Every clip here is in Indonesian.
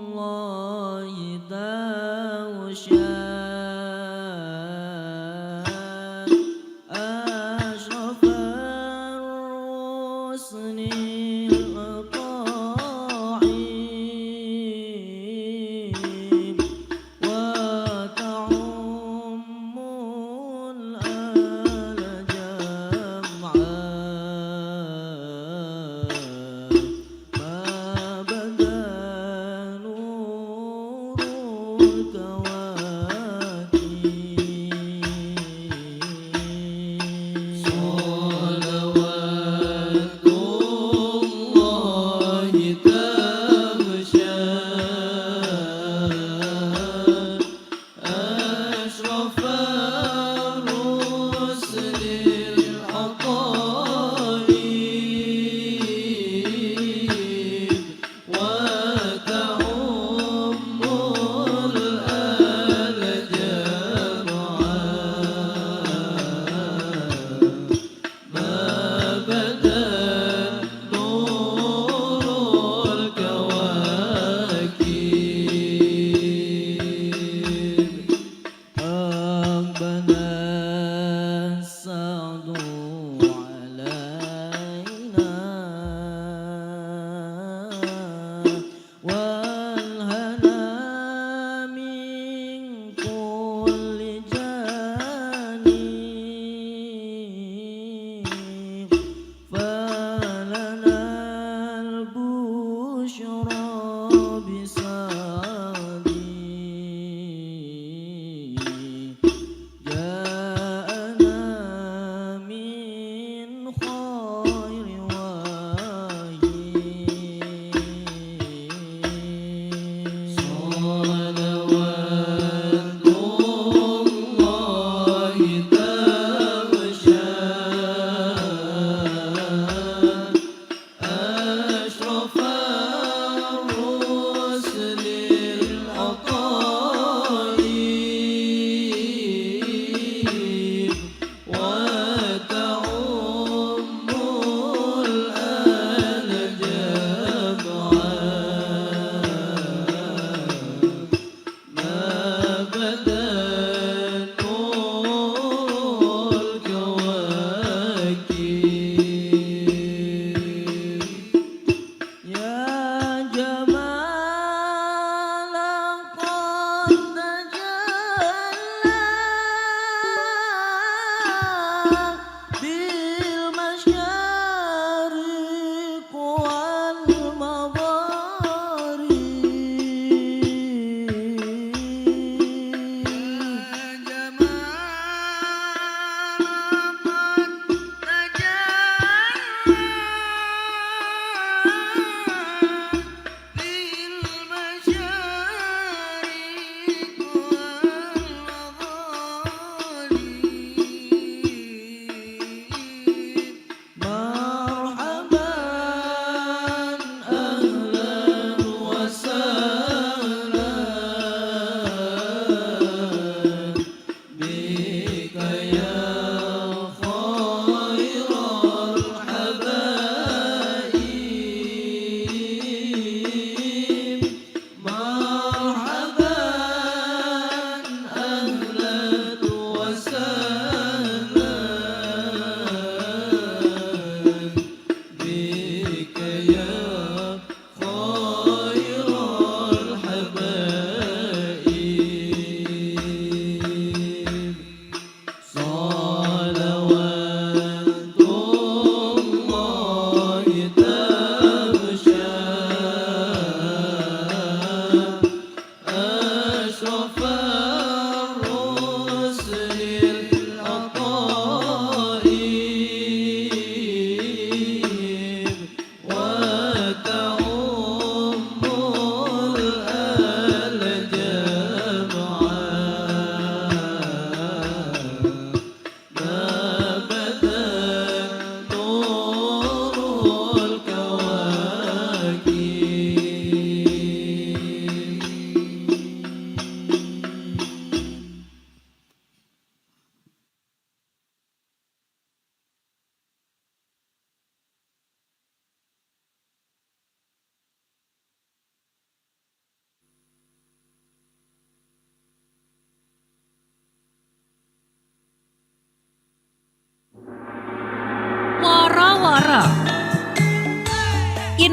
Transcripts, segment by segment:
Salawatullahi tawsha ashrafar rusnil ta'im wa ta'ummul ala jam'a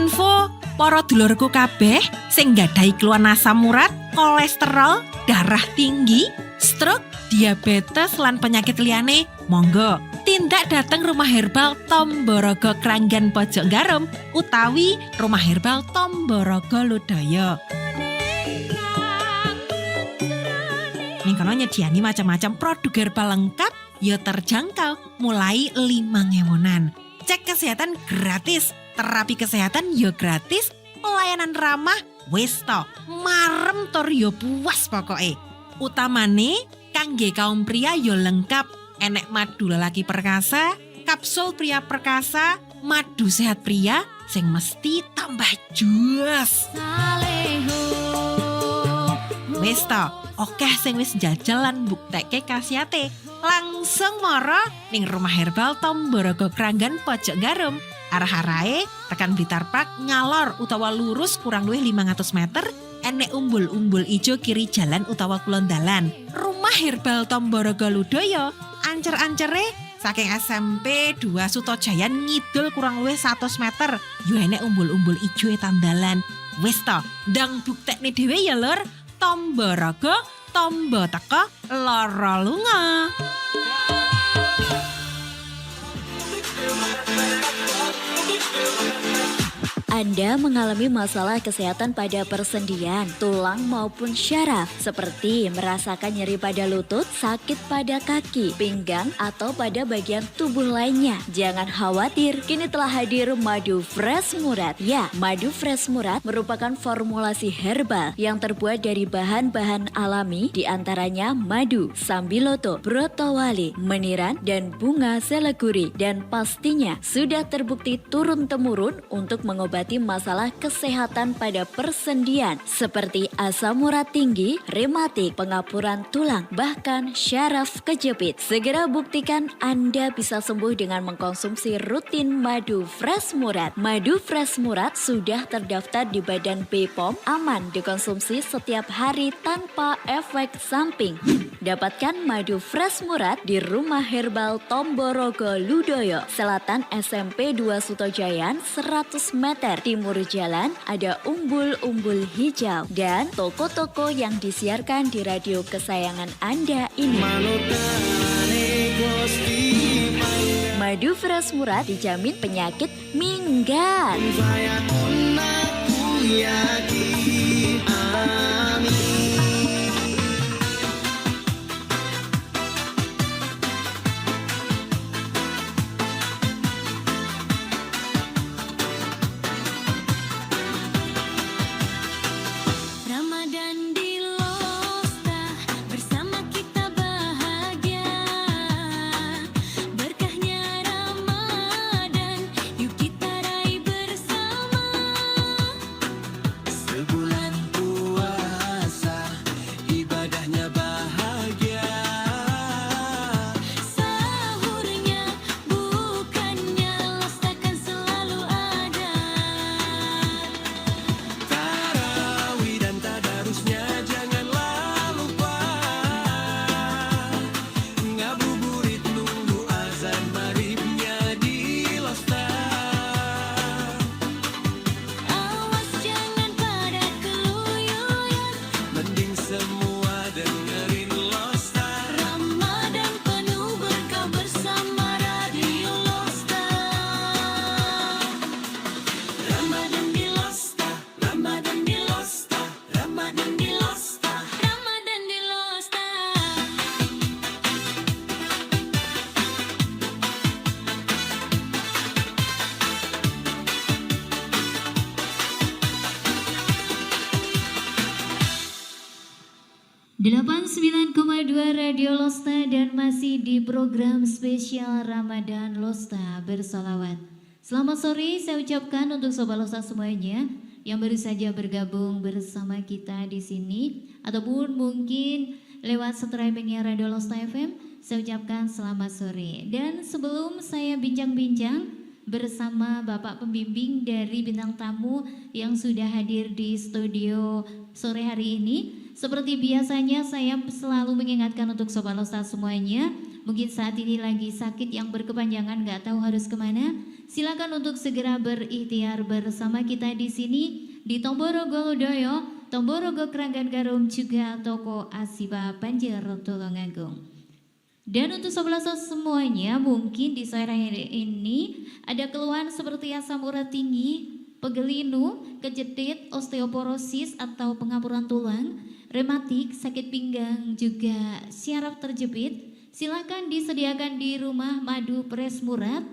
info para dulurku kabeh sing nggadhahi keluhan asam urat, kolesterol, darah tinggi, stroke, diabetes lan penyakit liyane, monggo tindak dateng Rumah Herbal Tomborogo Kranggan Pojok Garum utawi Rumah Herbal Tomborogo Lodaya. Ning kono nyediani macam-macam produk herbal lengkap ya terjangkau mulai 5.000-an. Cek kesehatan gratis, terapi kesehatan ya gratis, pelayanan ramah wis to, marem tur ya puas pokoke. Utamane kangge kaum pria ya lengkap, enek madu lelaki perkasa, kapsul pria perkasa, madu sehat pria sing mesti tambah juas. Wis to, okeh sing wis njajal lan mbuktekke khasiate. Langsung mara ning Rumah Herbal Tomborogo Kranggan Pojok Garum. Arah-arahe tekan Blitar Park ngalor utawa lurus kurang luwih 500 meter, enek umbul-umbul ijo kiri jalan utawa kulon dalan. Rumah Herbal Tomborogo Lodaya, ancer-ancere saking SMP 2 Sutojaya ngidul kurang luwih 100 meter. Yo enek umbul-umbul ijo tandalan. Wis to, ndang buktekne dhewe ya lur. Tomborogo, tombo teko, lara lunga. Anda mengalami masalah kesehatan pada persendian, tulang maupun syaraf, seperti merasakan nyeri pada lutut, sakit pada kaki, pinggang, atau pada bagian tubuh lainnya. Jangan khawatir, kini telah hadir Madu Fresh Murad. Ya, Madu Fresh Murad merupakan formulasi herbal yang terbuat dari bahan-bahan alami, diantaranya madu, sambiloto, brotowali, meniran, dan bunga seleguri. Dan pastinya sudah terbukti turun-temurun untuk mengobati masalah kesehatan pada persendian seperti asam urat tinggi, rematik, pengapuran tulang, bahkan syaraf kejepit. Segera buktikan Anda bisa sembuh dengan mengkonsumsi rutin Madu Fresh Murad. Madu Fresh Murad sudah terdaftar di Badan BPOM, aman dikonsumsi setiap hari tanpa efek samping. Dapatkan Madu Fresh Murad di Rumah Herbal Tomborogo Lodaya, Selatan SMP 2 Sutojayan 100 meter. Timur jalan ada umbul-umbul hijau dan toko-toko yang disiarkan di radio kesayangan Anda ini. Madu Fresh Murad dijamin penyakit minggat. .2 Radio Losta dan masih di program spesial Ramadan Losta bersolawat. Selamat sore saya ucapkan untuk Sobat Losta semuanya yang baru saja bergabung bersama kita di sini ataupun mungkin lewat streamingnya Radio Losta FM. Saya ucapkan selamat sore. Dan sebelum saya bincang-bincang bersama Bapak Pembimbing dari bintang tamu yang sudah hadir di studio sore hari ini, seperti biasanya saya selalu mengingatkan untuk Sobat Losta semuanya mungkin saat ini lagi sakit yang berkepanjangan, nggak tahu harus kemana, silakan untuk segera berikhtiar bersama kita di sini di Tomborogo Lodoyo, Tomborogo Kranggan Garum, juga Toko Asiba Banjar Tulungagung. Dan untuk sebelah semuanya, mungkin di sore hari ini ada keluhan seperti asam urat tinggi, pegelinu, kejedit, osteoporosis atau pengapuran tulang, rematik, sakit pinggang, juga syaraf terjepit. Silakan disediakan di rumah madu Pres Murad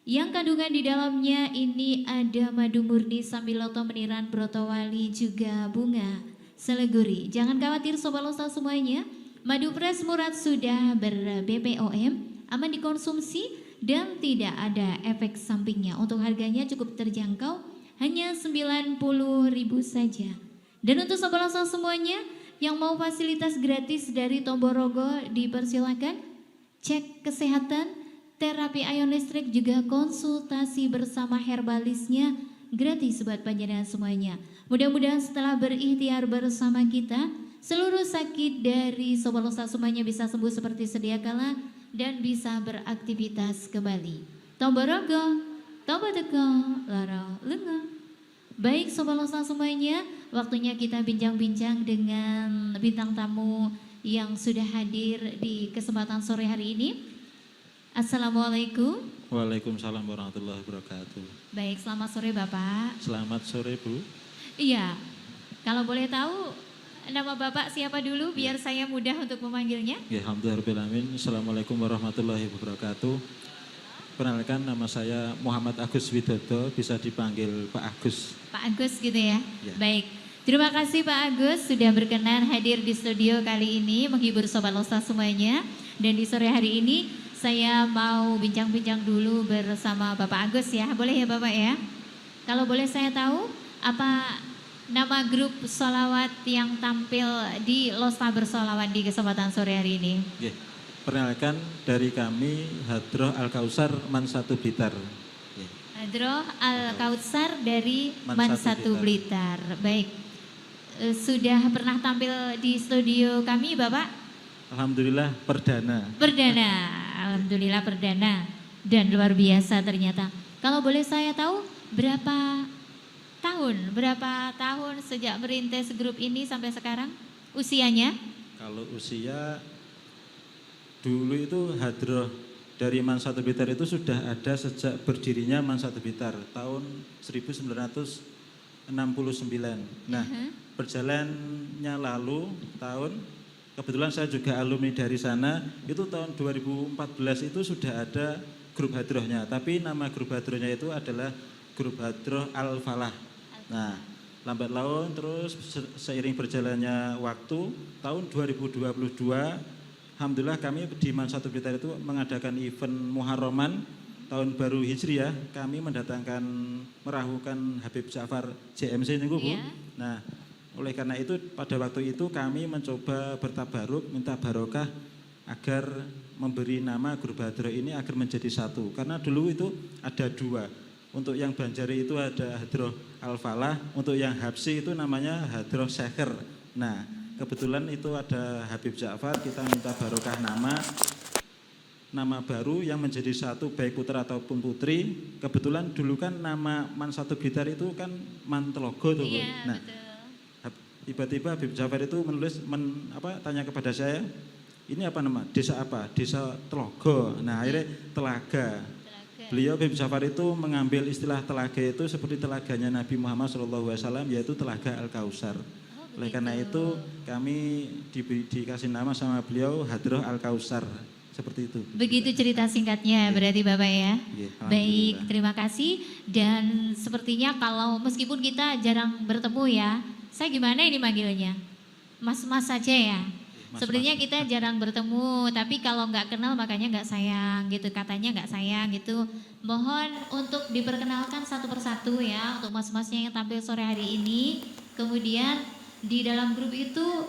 yang kandungan di dalamnya ini ada madu murni Sambiloto Meniran Brotowali, juga bunga seleguri. Jangan khawatir Sobat Losta semuanya, madu Pres Murad sudah ber-BPOM, aman dikonsumsi dan tidak ada efek sampingnya. Untuk harganya cukup terjangkau, hanya 90.000 saja. Dan untuk Sobat Losta semuanya yang mau fasilitas gratis dari Tomborogo, dipersilakan cek kesehatan, terapi ion listrik, juga konsultasi bersama herbalisnya gratis buat panjenengan semuanya. Mudah-mudahan setelah berikhtiar bersama kita, seluruh sakit dari Sobat Losta semuanya bisa sembuh seperti sedia kala dan bisa beraktivitas kembali. Tomborogo, Tombo Teko, Loro Lengo. Baik Sobat Losta semuanya, waktunya kita bincang-bincang dengan bintang tamu yang sudah hadir di kesempatan sore hari ini. Assalamualaikum. Waalaikumsalam warahmatullahi wabarakatuh. Baik, selamat sore Bapak. Selamat sore Bu. Iya, kalau boleh tahu nama Bapak siapa dulu biar saya mudah untuk memanggilnya? Ya, alhamdulillahirrahmanirrahim. Assalamualaikum warahmatullahi wabarakatuh. Perkenalkan, nama saya Muhammad Agus Widodo, bisa dipanggil Pak Agus. Pak Agus gitu ya? Ya. Baik, terima kasih Pak Agus sudah berkenan hadir di studio kali ini menghibur Sobat Losta semuanya. Dan di sore hari ini saya mau bincang-bincang dulu bersama Bapak Agus ya, boleh ya Bapak ya? Kalau boleh saya tahu, apa nama grup sholawat yang tampil di Losta Bersolawat di kesempatan sore hari ini? Ya. Perkenalkan, dari kami Hadroh Al-Kausar Man 1 Blitar. Ya. Hadroh Al-Kautsar dari Man Man 1 1 Blitar. Baik, sudah pernah tampil di studio kami Bapak? Alhamdulillah perdana. Perdana, alhamdulillah perdana, dan luar biasa ternyata. Kalau boleh saya tahu berapa tahun sejak merintis grup ini sampai sekarang usianya? Kalau usia dulu itu Hadroh dari Man 1 Blitar itu sudah ada sejak berdirinya Man 1 Blitar tahun 1969. Nah, berjalannya lalu tahun, kebetulan saya juga alumni dari sana, itu tahun 2014 itu sudah ada grup Hadrohnya, tapi nama grup Hadrohnya itu adalah grup Hadroh Al-Falah. Nah, lambat laun terus seiring berjalannya waktu, tahun 2022 alhamdulillah kami di Man 1 Blitar itu mengadakan event Muharraman tahun baru Hijriah. Kami mendatangkan, merahukan Habib Ja'far JMC ini Bu. Iya. Nah, oleh karena itu pada waktu itu kami mencoba bertabaruk, minta barokah agar memberi nama grup Hadroh ini agar menjadi satu. Karena dulu itu ada dua. Untuk yang Banjari itu ada Hadroh Al-Falah, untuk yang Habsi itu namanya Hadroh Syekhir. Nah, kebetulan itu ada Habib Ja'far, kita minta barokah nama baru yang menjadi satu baik putra ataupun putri. Kebetulan dulu kan nama Man 1 Blitar itu kan Man Telogo tuh. Iya, Nah, betul. tiba-tiba Habib Ja'far itu menulis tanya kepada saya, ini apa nama? Desa apa? Desa Telogo. Nah, akhirnya Telaga. Beliau Habib Ja'far itu mengambil istilah telaga itu seperti telaganya Nabi Muhammad SAW, yaitu Telaga Al-Kausar. Oleh karena itu kami dikasih nama sama beliau Hadroh Al-Kausar, seperti itu. Begitu cerita singkatnya berarti Bapak ya. Ya, Baik, terima kasih. Dan sepertinya kalau meskipun kita jarang bertemu ya, saya gimana ini manggilnya? Mas-mas saja ya. Mas, Sepertinya kita jarang bertemu, tapi kalau nggak kenal makanya nggak sayang gitu, katanya nggak sayang gitu. Mohon untuk diperkenalkan satu persatu ya untuk mas-masnya yang tampil sore hari ini. Kemudian di dalam grup itu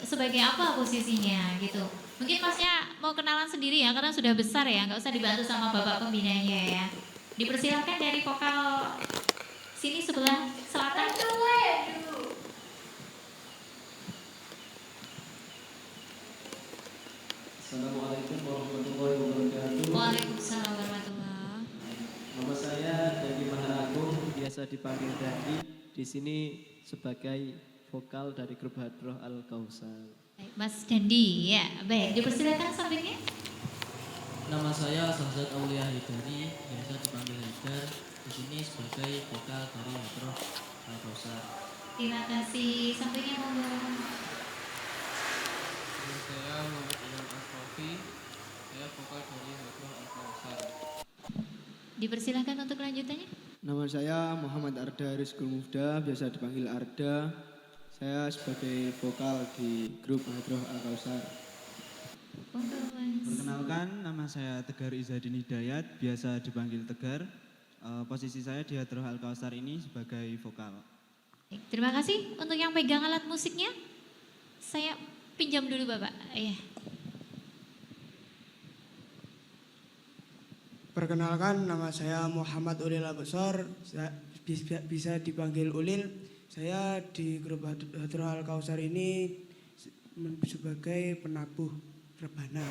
sebagai apa posisinya gitu. Mungkin masnya mau kenalan sendiri ya karena sudah besar ya, nggak usah dibantu sama bapak pembinanya ya. Dipersilakan dari vokal sini sebelah selatan. Assalamualaikum warahmatullahi wabarakatuh. Waalaikumsalam warahmatullahi. Nama saya Dandi Maharagung, biasa dipanggil Dandi. Di sini sebagai vokal dari grup Hadroh Al-Kausar. Baik, Mas Dandi, ya baik, dipersilakan sampingnya. Nama saya Sahzat Aulia Hidari, biasa dipanggil Haidar. Di sini sebagai vokal dari Hadroh Al-Kausar. Terima kasih, sampingnya monggo. Saya Muhammad Ilham Asrofi, saya vokal dari Hadroh Al-Kausar. Dipersilakan untuk lanjutannya. Nama saya Muhammad Arda Rizkul Mufda, biasa dipanggil Arda. Saya sebagai vokal di grup Hadroh Al-Kausar. Monggo, Mas. Perkenalkan, nama saya Tegar Izadin Hidayat, biasa dipanggil Tegar. Posisi saya di Hadroh Al-Kausar ini sebagai vokal. Baik, terima kasih untuk yang pegang alat musiknya. Saya pinjam dulu Bapak. Ya. Perkenalkan, nama saya Muhammad Ulil Absor, bisa dipanggil Ulil. Saya di grup Hadroh Al-Kausar ini sebagai penabuh rebana.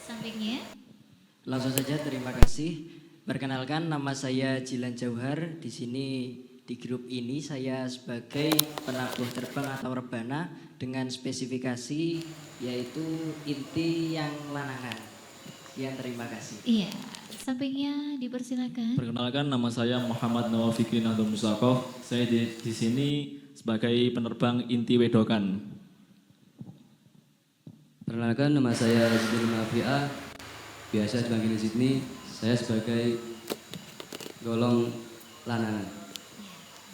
Sampingnya. Langsung saja, terima kasih. Perkenalkan, nama saya Jilan Jauhar. Di sini di grup ini saya sebagai penabuh terbang atau rebana dengan spesifikasi yaitu inti yang lanangan. Sekian, terima kasih. Iya, sampingnya dipersilakan. Perkenalkan, nama saya Muhammad Nawal Fikri Nahdul Musakoh. Saya di sini sebagai penerbang inti wedokan. Perkenalkan, nama saya Zidul Mafia, biasa dipanggil Sydney. Saya sebagai golong lanangan.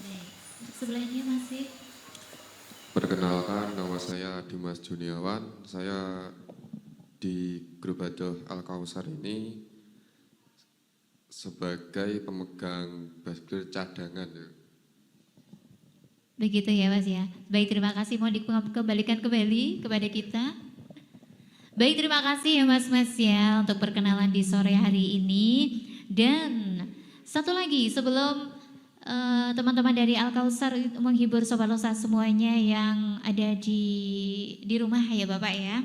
Baik, untuk sebelahnya masih. Perkenalkan, nama saya Dimas Juniawan, saya di grup Hadroh Al-Kausar ini sebagai pemegang bass gear cadangan. Begitu ya Mas ya. Baik, terima kasih. Mau dikembalikan kembali kepada kita. Baik, terima kasih ya Mas ya untuk perkenalan di sore hari ini. Dan satu lagi sebelum teman-teman dari Al-Kausar menghibur Sobat Losa semuanya yang ada di rumah ya Bapak ya.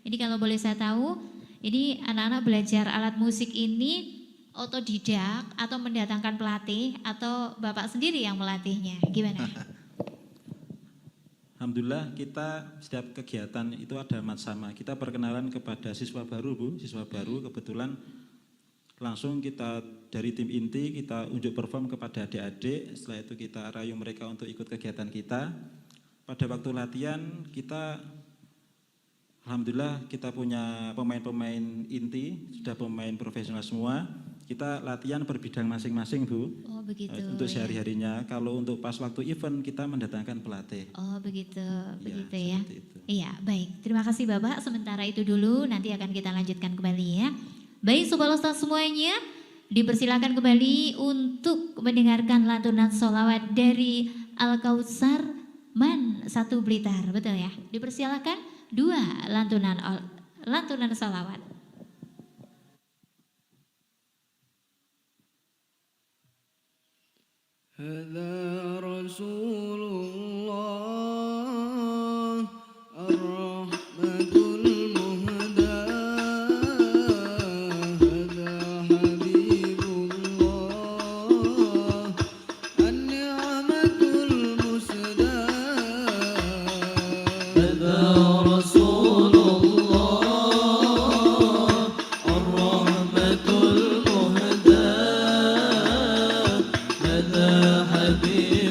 Jadi kalau boleh saya tahu, ini anak-anak belajar alat musik ini otodidak atau mendatangkan pelatih atau Bapak sendiri yang melatihnya, gimana? Alhamdulillah, kita setiap kegiatan itu ada matsama. Kita perkenalan kepada siswa baru, Bu, siswa baru kebetulan langsung kita dari tim inti kita unjuk perform kepada adik-adik. Setelah itu kita rayu mereka untuk ikut kegiatan kita. Pada waktu latihan kita alhamdulillah kita punya pemain-pemain inti, sudah pemain profesional semua. Kita latihan per bidang masing-masing, Bu. Oh begitu. Untuk sehari-harinya. Kalau untuk pas waktu event kita mendatangkan pelatih. Oh begitu, begitu ya. ya. Iya, baik. Terima kasih Bapak. Sementara itu dulu, nanti akan kita lanjutkan kembali ya. Baik, Sobat Losta semuanya, dipersilakan kembali untuk mendengarkan lantunan sholawat dari Al-Kausar Man 1 Blitar, betul ya? Dipersilakan 2 lantunan sholawat. Hadza Rasulullah ar-rahmatul muhda, hadza Habibullah an-ni'matul musda, hadza Rasulullah ar-rahmatul muhda, hadza Habibullah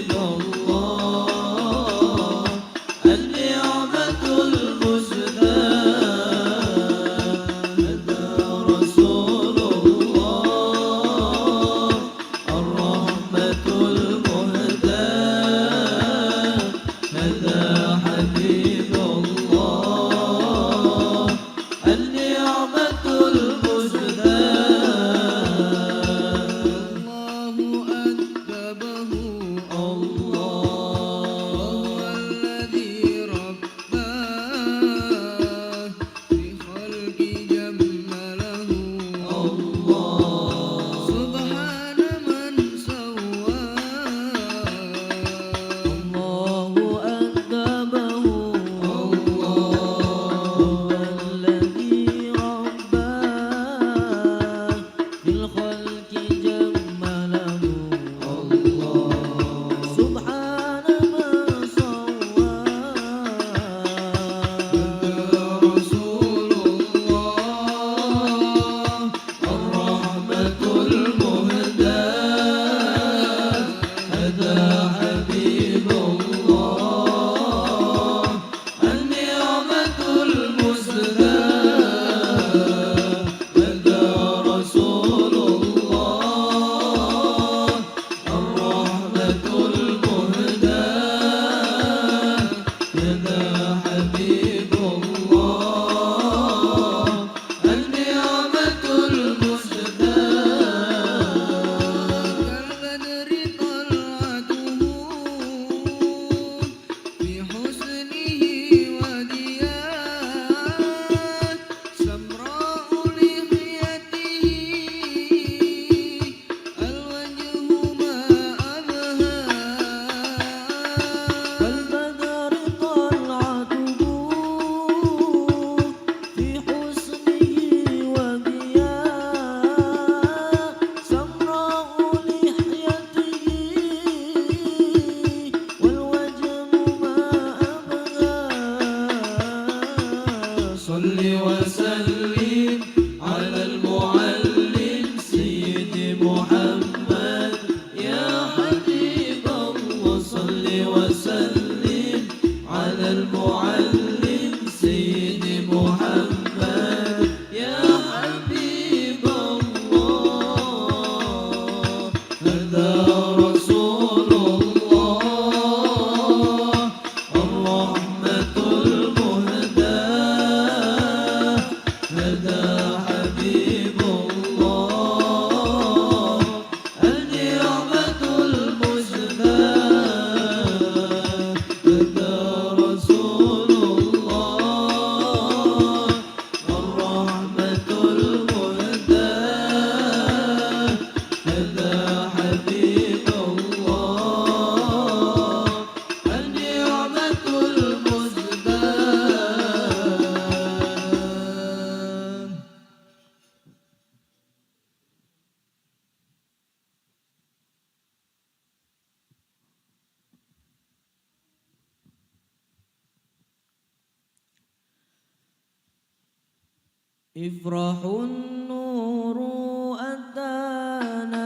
Ifrahun nuru atana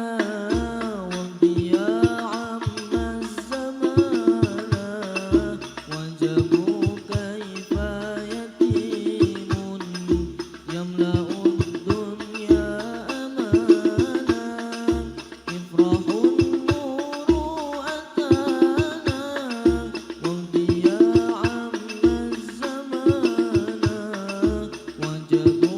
wa biya amma zamana wajabu kaifa yatimun yamla'ud dunya amana Ifrahun nuru atana wa biya amma zamana wajabu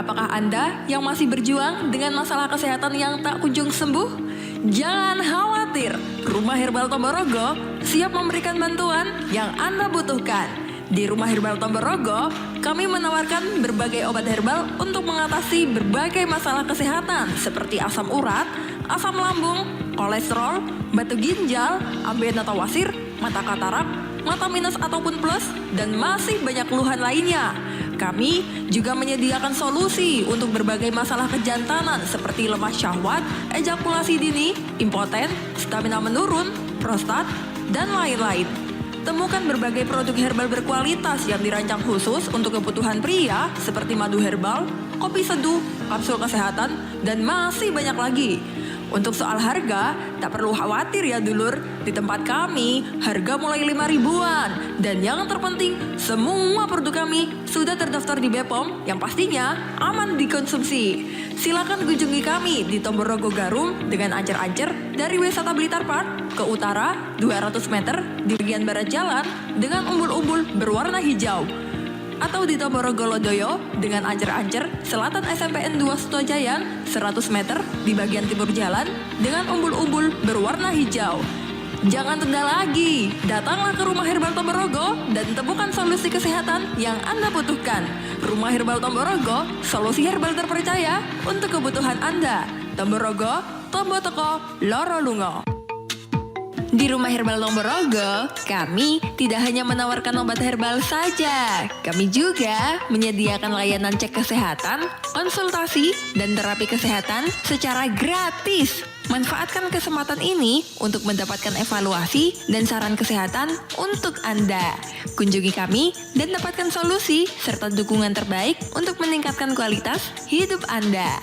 Apakah Anda yang masih berjuang dengan masalah kesehatan yang tak kunjung sembuh? Jangan khawatir, Rumah Herbal Tomborogo siap memberikan bantuan yang Anda butuhkan. Di Rumah Herbal Tomborogo, kami menawarkan berbagai obat herbal untuk mengatasi berbagai masalah kesehatan seperti asam urat, asam lambung, kolesterol, batu ginjal, ambeien atau wasir, mata katarak, mata minus ataupun plus, dan masih banyak keluhan lainnya. Kami juga menyediakan solusi untuk berbagai masalah kejantanan seperti lemah syahwat, ejakulasi dini, impoten, stamina menurun, prostat, dan lain-lain. Temukan berbagai produk herbal berkualitas yang dirancang khusus untuk kebutuhan pria seperti madu herbal, kopi seduh, kapsul kesehatan, dan masih banyak lagi. Untuk soal harga, tak perlu khawatir ya dulur. Di tempat kami, harga mulai 5 ribuan. Dan yang terpenting, semua produk kami sudah terdaftar di BPOM yang pastinya aman dikonsumsi. Silakan kunjungi kami di Tomborogo Garum dengan ancer-ancer dari Wisata Blitar Park ke utara 200 meter di bagian barat jalan dengan umbul-umbul berwarna hijau. Atau di Tomborogo Lodoyo dengan ancer-ancer selatan SMPN 2 Sutojayan 100 meter di bagian timur jalan dengan umbul-umbul berwarna hijau. Jangan tunda lagi, datanglah ke Rumah Herbal Tomborogo dan temukan solusi kesehatan yang Anda butuhkan. Rumah Herbal Tomborogo, solusi herbal terpercaya untuk kebutuhan Anda. Tomborogo, Tombo Toko, Loro Lungo. Di Rumah Herbal Tomborogo, kami tidak hanya menawarkan obat herbal saja. Kami juga menyediakan layanan cek kesehatan, konsultasi, dan terapi kesehatan secara gratis. Manfaatkan kesempatan ini untuk mendapatkan evaluasi dan saran kesehatan untuk Anda. Kunjungi kami dan dapatkan solusi serta dukungan terbaik untuk meningkatkan kualitas hidup Anda.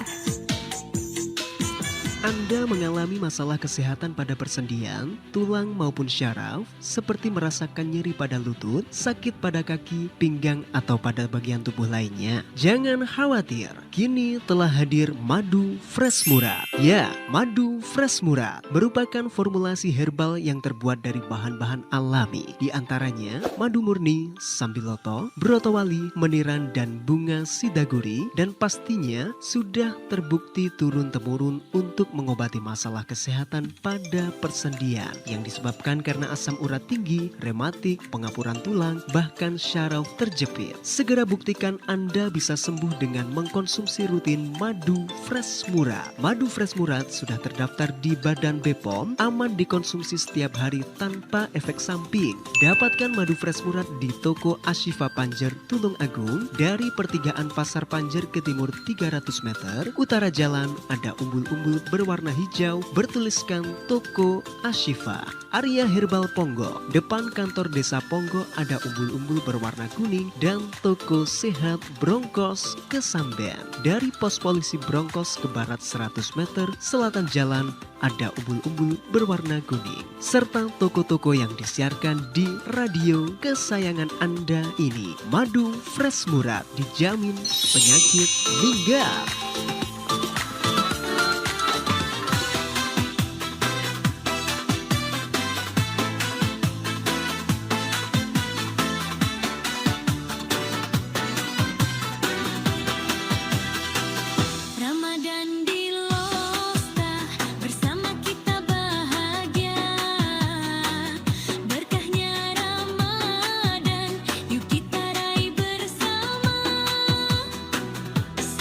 Anda mengalami masalah kesehatan pada persendian, tulang maupun syaraf, seperti merasakan nyeri pada lutut, sakit pada kaki, pinggang, atau pada bagian tubuh lainnya. Jangan khawatir, kini telah hadir Madu Fresh Murad. Ya, Madu Fresh Murad merupakan formulasi herbal yang terbuat dari bahan-bahan alami. Di antaranya, madu murni, sambiloto, brotowali, meniran, dan bunga sidaguri. Dan pastinya sudah terbukti turun-temurun untuk mengobati masalah kesehatan pada persendian yang disebabkan karena asam urat tinggi, rematik, pengapuran tulang, bahkan syaraf terjepit. Segera buktikan Anda bisa sembuh dengan mengkonsumsi rutin Madu Fresh Murad. Madu Fresh Murad sudah terdaftar di Badan BPOM, aman dikonsumsi setiap hari tanpa efek samping. Dapatkan Madu Fresh Murad di toko Ashifa Panjer, Tulung Agung, dari pertigaan Pasar Panjer ke timur 300 meter, utara jalan ada umbul-umbul berwarna hijau bertuliskan Toko Ashifa. Area Herbal Ponggo, depan kantor desa Ponggo ada umbul-umbul berwarna kuning, dan Toko Sehat Brongkos Kesamben. Dari pos polisi Brongkos ke barat 100 meter, selatan jalan ada umbul-umbul berwarna kuning. Serta toko-toko yang disiarkan di radio kesayangan Anda ini. Madu Fresh Murad dijamin penyakit minggat.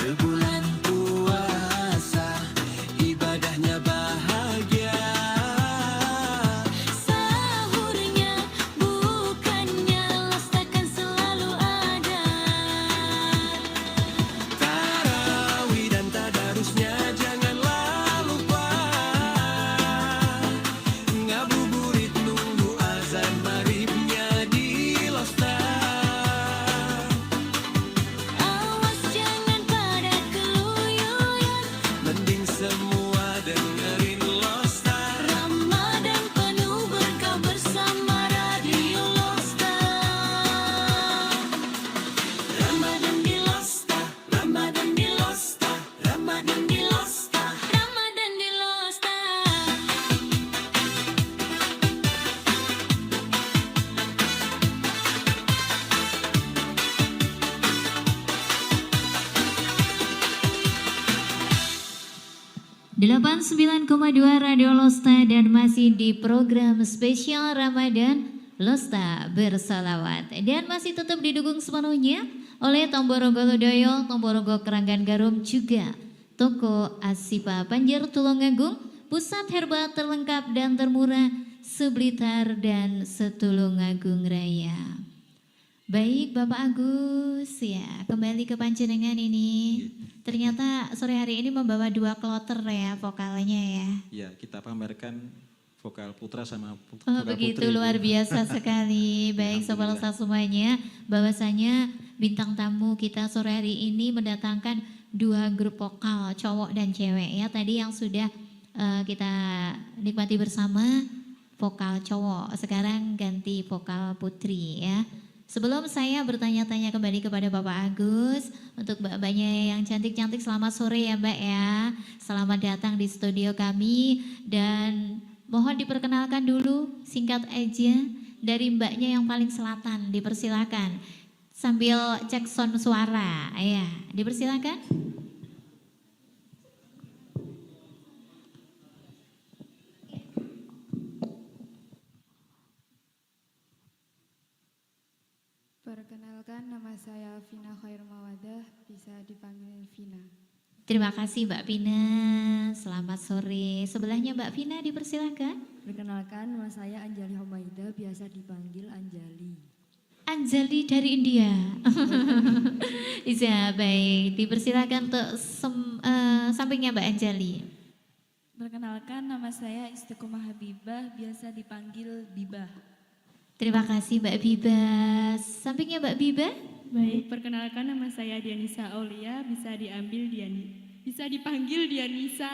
Sebulan 89,2 Radio Losta dan masih di program spesial Ramadan Losta Bersalawat. Dan masih tetap didukung sepenuhnya oleh Tomborogo Lodoyo, Tomborogo Keranggan Garum, juga Toko Asipa Panjer Tulungagung, pusat herbal terlengkap dan termurah Seblitar dan Setulungagung Raya. Baik Bapak Agus, ya kembali ke panjenengan ini. Ternyata sore hari ini membawa 2 kloter ya vokalnya ya. Ya, kita pamerkan vokal putra sama Oh vokal begitu, putri. luar biasa sekali. Baik Sobat Losta semuanya, bahwasanya bintang tamu kita sore hari ini mendatangkan 2 grup vokal cowok dan cewek ya. Tadi yang sudah kita nikmati bersama vokal cowok, sekarang ganti vokal putri ya. Sebelum saya bertanya-tanya kembali kepada Bapak Agus, untuk mbak-mbaknya yang cantik-cantik selamat sore ya Mbak ya. Selamat datang di studio kami dan mohon diperkenalkan dulu singkat aja dari mbaknya yang paling selatan, dipersilakan. Sambil cek sound suara, ya dipersilakan. Perkenalkan, nama saya Vina Khair Mawadah, bisa dipanggil Vina. Terima kasih Mbak Vina, selamat sore. Sebelahnya Mbak Vina dipersilakan. Perkenalkan, nama saya Anjali Homaida, biasa dipanggil Anjali. Anjali dari India. Iya baik, dipersilakan untuk sampingnya Mbak Anjali. Perkenalkan, nama saya Istiqomah Habibah, biasa dipanggil Bibah. Terima kasih Mbak Biba. Sampingnya Mbak Biba. Baik, perkenalkan nama saya Dianisa Aulia, bisa dipanggil Dianisa.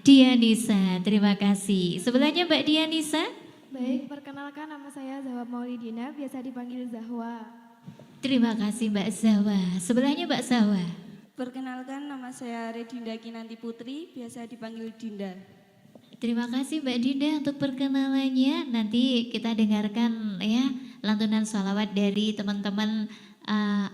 Dianisa, terima kasih. Sebelahnya Mbak Dianisa. Baik, perkenalkan nama saya Zahwa Maulidina, biasa dipanggil Zahwa. Terima kasih Mbak Zahwa. Sebelahnya Mbak Zahwa. Perkenalkan nama saya Redinda Kinanti Putri, biasa dipanggil Dinda. Terima kasih Mbak Dinda untuk perkenalannya. Nanti kita dengarkan ya lantunan sholawat dari teman-teman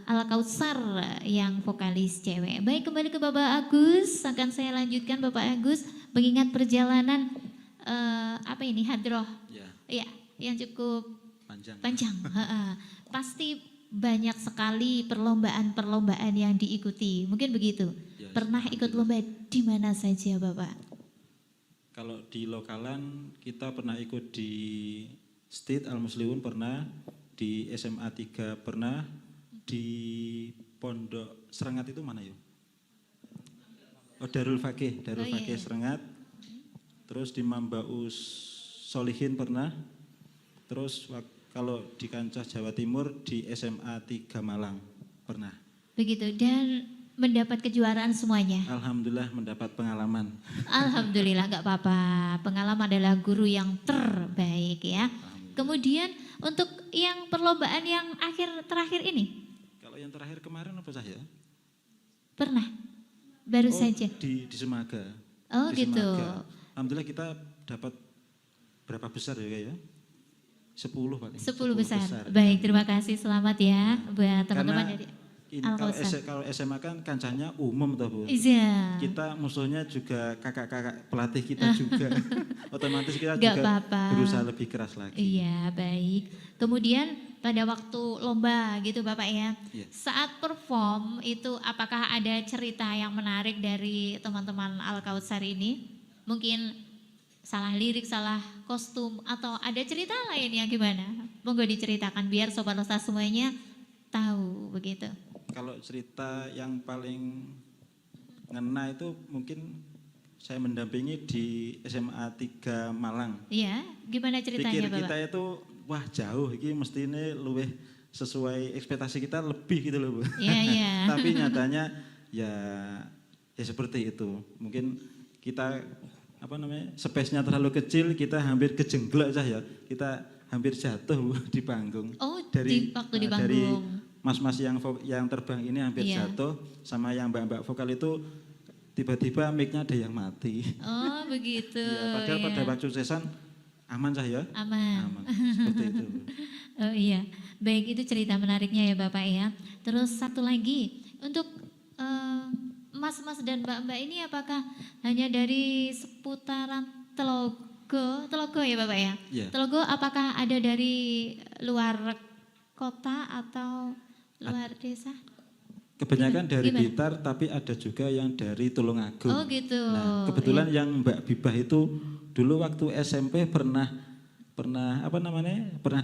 Al-Kautsar yang vokalis cewek. Baik, kembali ke Bapak Agus. Akan saya lanjutkan Bapak Agus mengingat perjalanan apa ini hadroh. Ya, yang cukup panjang. Pasti banyak sekali perlombaan-perlombaan yang diikuti. Mungkin begitu. Pernah ikut lomba di mana saja Bapak? Kalau di lokalan kita pernah ikut di State Al-Muslimun pernah, di SMA 3 pernah, di Pondok Serengat itu mana ya? Oh Darul Fakih Serengat. Terus di Mambaus Solihin pernah. Terus kalau di kancah Jawa Timur di SMA 3 Malang pernah. Begitu, dan mendapat kejuaraan semuanya. Alhamdulillah mendapat pengalaman. Alhamdulillah, nggak apa-apa. Pengalaman adalah guru yang terbaik ya. Kemudian untuk yang perlombaan yang terakhir ini? Kalau yang terakhir kemarin apa saya? Pernah? Baru saja? Di Semaga. Oh di gitu. Semaga. Alhamdulillah kita dapat berapa besar ya? 10 paling. 10 besar. Baik, terima kasih. Selamat ya buat teman-teman dari kalau SMA kan kancahnya umum toh Bu. Iya. Kita musuhnya juga kakak-kakak pelatih kita juga. Otomatis kita Gak juga apa-apa. berusaha lebih keras lagi. Iya, baik. Kemudian pada waktu lomba gitu Bapak ya. Iya. Saat perform itu apakah ada cerita yang menarik dari teman-teman Al-Kautsar ini? Mungkin salah lirik, salah kostum, atau ada cerita lain yang gimana? Monggo diceritakan biar Sobat Losta semuanya tahu begitu. Kalau cerita yang paling ngena itu mungkin saya mendampingi di SMA 3 Malang. Iya, gimana ceritanya Pikir Bapak? kita itu wah jauh, ini mesti ini luwih sesuai ekspektasi kita lebih gitu loh Bu. Iya, iya. Tapi nyatanya ya seperti itu. Mungkin kita space-nya terlalu kecil, kita hampir kejengglok ya. Kita hampir jatuh Bu, di panggung. Oh, di waktu di panggung. Dari mas-mas yang terbang ini hampir Iya. jatuh, sama yang mbak-mbak vokal itu tiba-tiba mic-nya ada yang mati. Oh begitu. Ya, padahal pada waktu sesan aman saya. Aman. Seperti itu. Oh iya, baik, itu cerita menariknya ya Bapak ya. Terus satu lagi, untuk mas-mas dan mbak-mbak ini apakah hanya dari seputaran Telogo ya Bapak ya? Iya. Telogo apakah ada dari luar kota atau luar desa? Kebanyakan dari Gimana? Blitar, tapi ada juga yang dari Tulungagung. Oh gitu. Nah, kebetulan Ya. yang Mbak Bibah itu dulu waktu SMP pernah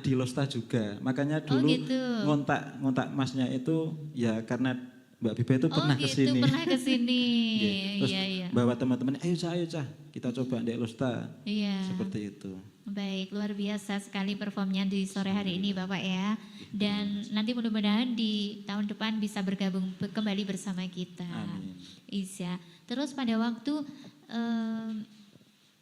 di Losta juga. Makanya dulu gitu. ngontak masnya itu ya karena Mbak Bibah itu pernah gitu, kesini. pernah kesini. Terus Iya. bawa teman-teman, ayo cah, kita coba di Losta. Iya. Seperti itu. Baik, luar biasa sekali performnya di sore hari ini Bapak ya. Dan nanti mudah-mudahan di tahun depan bisa bergabung kembali bersama kita. Amin. Iya. Terus pada waktu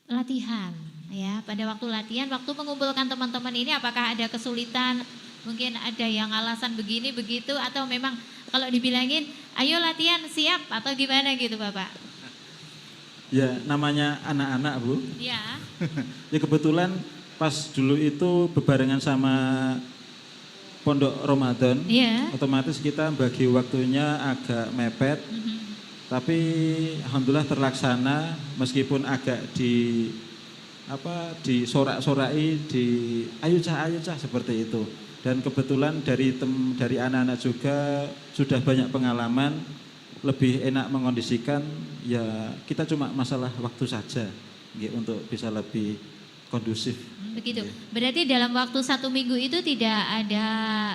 latihan ya, pada waktu latihan, waktu mengumpulkan teman-teman ini apakah ada kesulitan? Mungkin ada yang alasan begini begitu atau memang kalau dibilangin ayo latihan siap atau gimana gitu Bapak? Ya namanya anak-anak Bu. Ya. Ya kebetulan pas dulu itu bebarengan sama Pondok Ramadan, Iya. otomatis kita bagi waktunya agak mepet. Tapi alhamdulillah terlaksana meskipun agak disorak-sorai ayo cah seperti itu. Dan kebetulan dari anak-anak juga sudah banyak pengalaman, lebih enak mengondisikan, ya kita cuma masalah waktu saja untuk bisa lebih kondusif. Begitu. Berarti dalam waktu 1 minggu itu tidak ada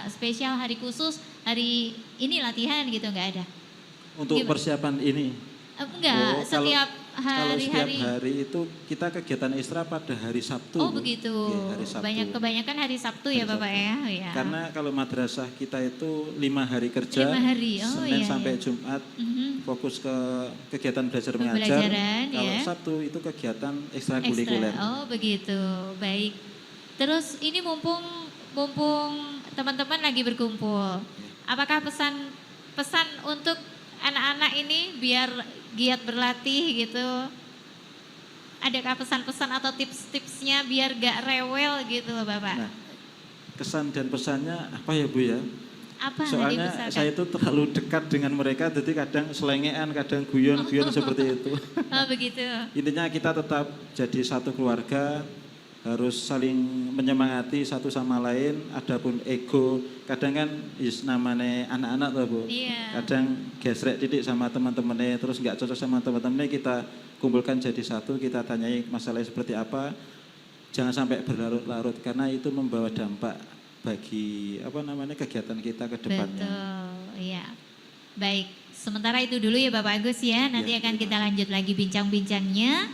spesial hari khusus, hari ini latihan gitu, enggak ada? Untuk Gimana? persiapan ini? Enggak, setiap Kalau setiap hari-hari. hari itu kita kegiatan ekstra pada hari Sabtu. Oh Bu. begitu. Iya, hari Sabtu. Kebanyakan hari Sabtu ya Hari Bapak ya. Ya. Karena kalau madrasah kita itu 5 hari kerja, 5 hari. Oh, Senin iya, sampai iya. Jumat Mhm. fokus ke kegiatan belajar mengajar. Pembelajaran, Kalau ya. Sabtu itu kegiatan ekstrakurikuler. Ekstra. Oh begitu, baik. Terus ini mumpung teman-teman lagi berkumpul, apakah pesan untuk anak-anak ini biar giat berlatih gitu? Adakah pesan-pesan atau tips-tipsnya biar gak rewel gitu Bapak? Nah, kesan dan pesannya apa ya Bu ya? Apa Soalnya dipesankan? saya itu terlalu dekat dengan mereka, jadi kadang selengean, kadang guyon seperti itu. Oh begitu. Intinya kita tetap jadi satu keluarga, harus saling menyemangati satu sama lain. Adapun ego, kadang kan namanya anak-anak tuh Bu. Iya. Kadang gesrek titik sama teman-temannya, terus nggak cocok sama teman-temannya, kita kumpulkan jadi satu, kita tanyai masalahnya seperti apa. Jangan sampai berlarut-larut karena itu membawa dampak bagi kegiatan kita ke depannya. Betul, iya. Baik, sementara itu dulu ya Bapak Agus ya. Nanti akan kita lanjut lagi bincang-bincangnya.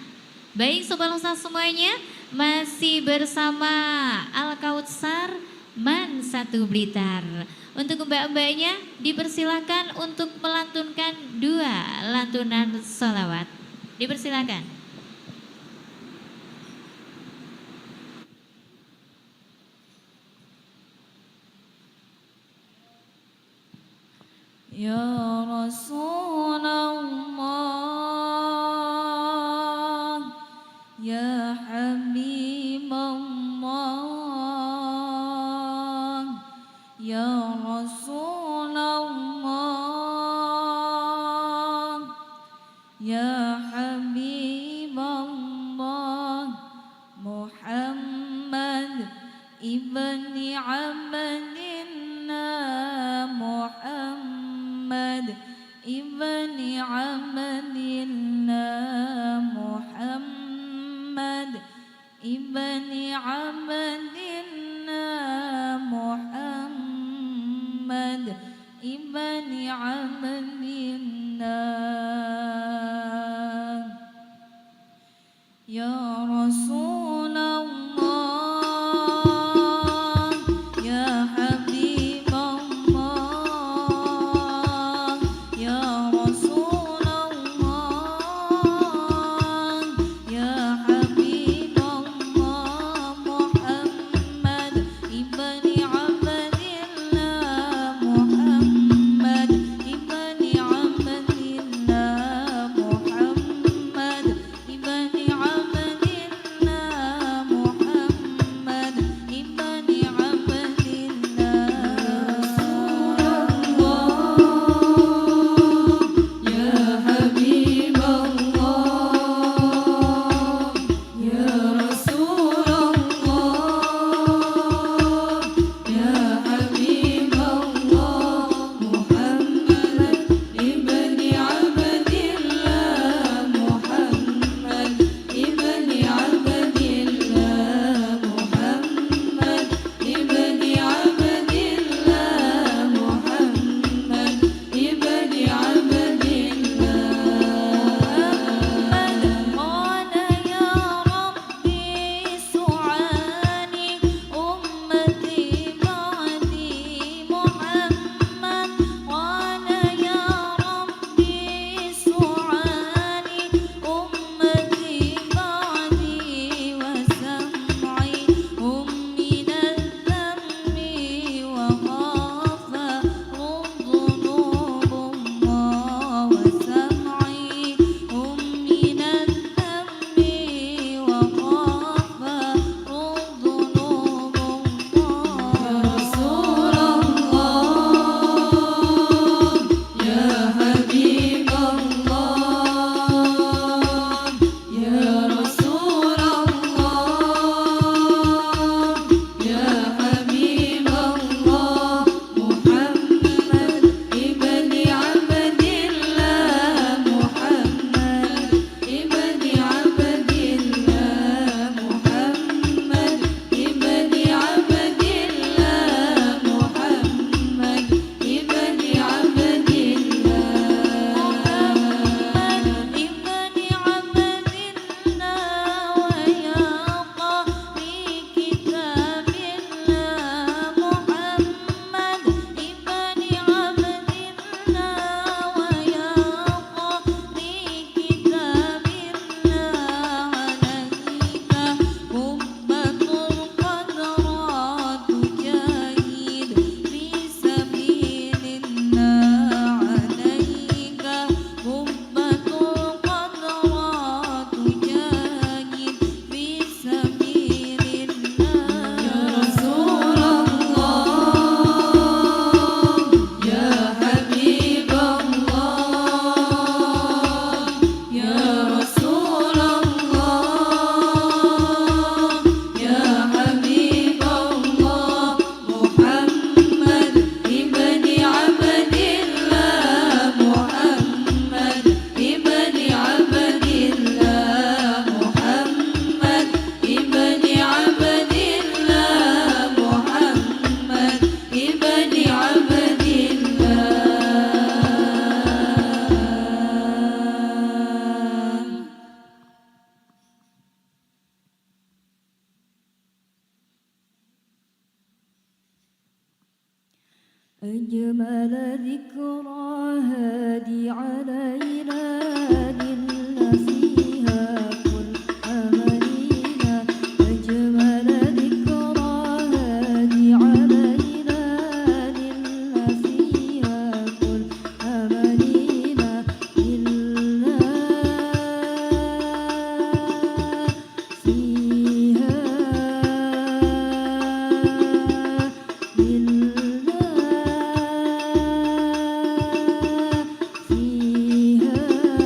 Baik Sobat Losta semuanya, masih bersama Al-Kautsar Man 1 Blitar. Untuk mbak-mbaknya dipersilakan untuk melantunkan 2 lantunan sholawat. Dipersilakan. Ya Rasulullah, Ya Habibullah, Ya Rasulullah, Ya Habibullah, Muhammad ibni Abdillah, Muhammad ibni Abdillah, Muhammad ibni Abdillah, Muhammad ibni Abdillah. Ya Rasulullah, Ya Habibullah, Ya Rasulullah, Ya Habibullah, Muhammad ibni Abdillah, Muhammad ibni Abdillah. أجمل ذكرى هادي علينا نلنا فيها كل أمانينا أجمل ذكرى هادي علينا نلنا فيها كل أمانينا نلنا فيها نلنا فيها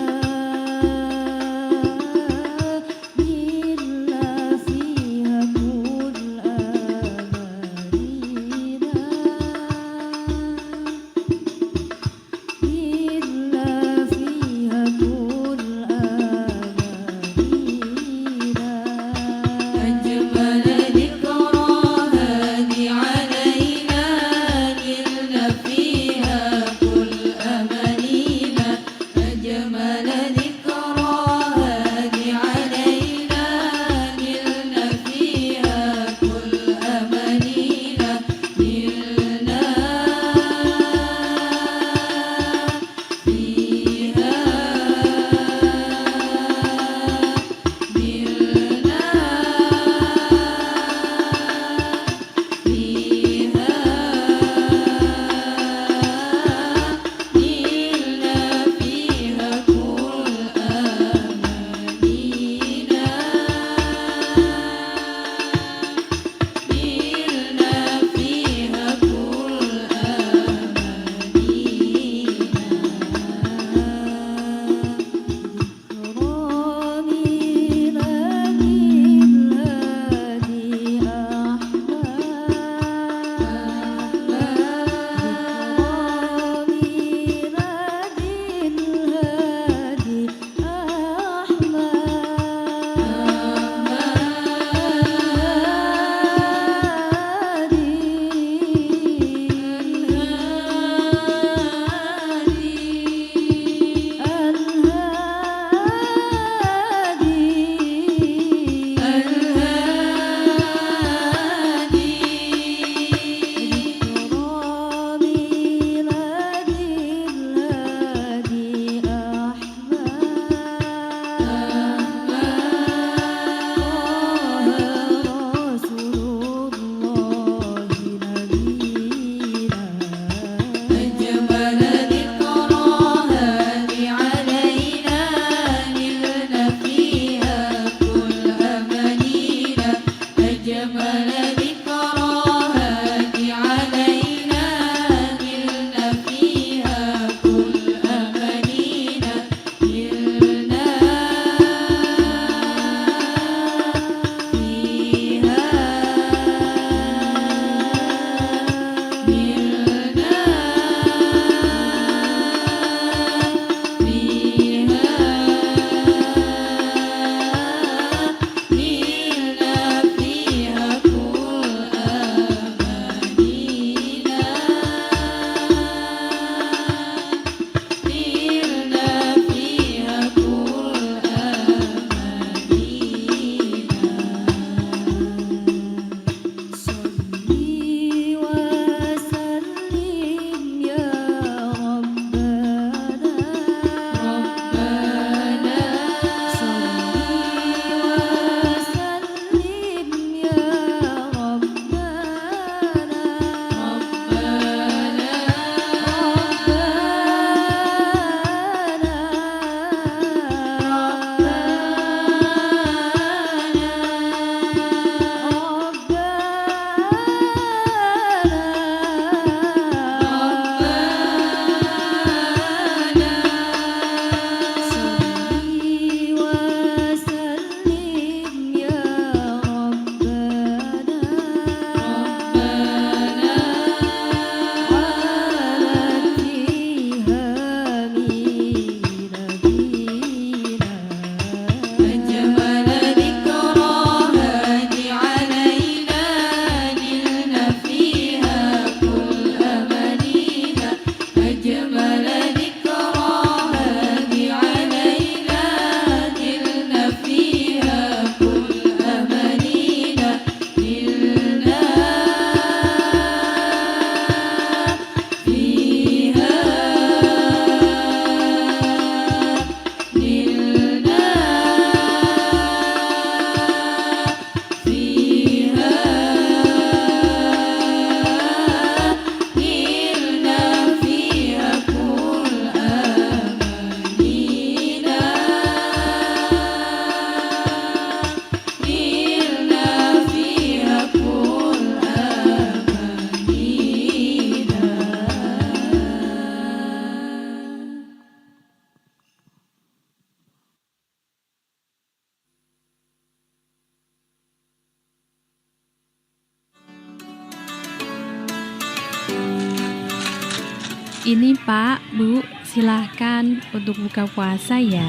Ini Pak, Bu, silahkan untuk buka puasa ya.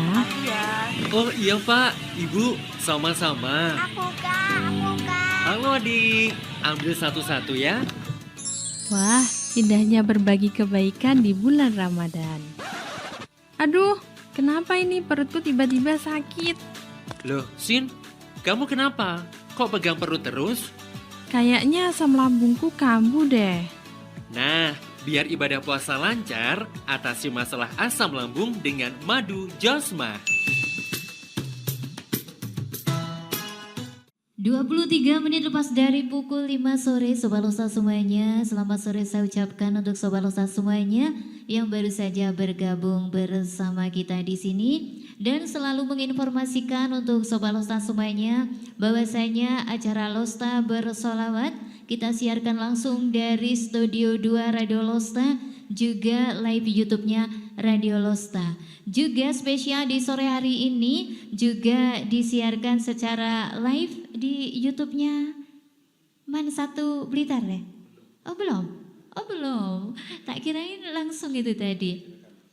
Oh iya Pak, Ibu, sama-sama. Aku Kak. Halo adik, ambil satu-satu ya. Wah, indahnya berbagi kebaikan di bulan Ramadan. Aduh, kenapa ini perutku tiba-tiba sakit? Loh, Sin, kamu kenapa? Kok pegang perut terus? Kayaknya asam lambungku kambuh deh. Nah, biar ibadah puasa lancar, atasi masalah asam lambung dengan madu Josma. 23 menit lepas dari pukul 5 sore, Sobat Losta semuanya. Selamat sore saya ucapkan untuk Sobat Losta semuanya yang baru saja bergabung bersama kita di sini. Dan selalu menginformasikan untuk Sobat Losta semuanya bahwasanya acara Losta Bersolawat kita siarkan langsung dari Studio 2 Radio Losta, juga live YouTube-nya Radio Losta. Juga spesial di sore hari ini juga disiarkan secara live di YouTube-nya Man 1 Blitar ya? Oh belum? Oh belum. Tak kirain langsung itu tadi.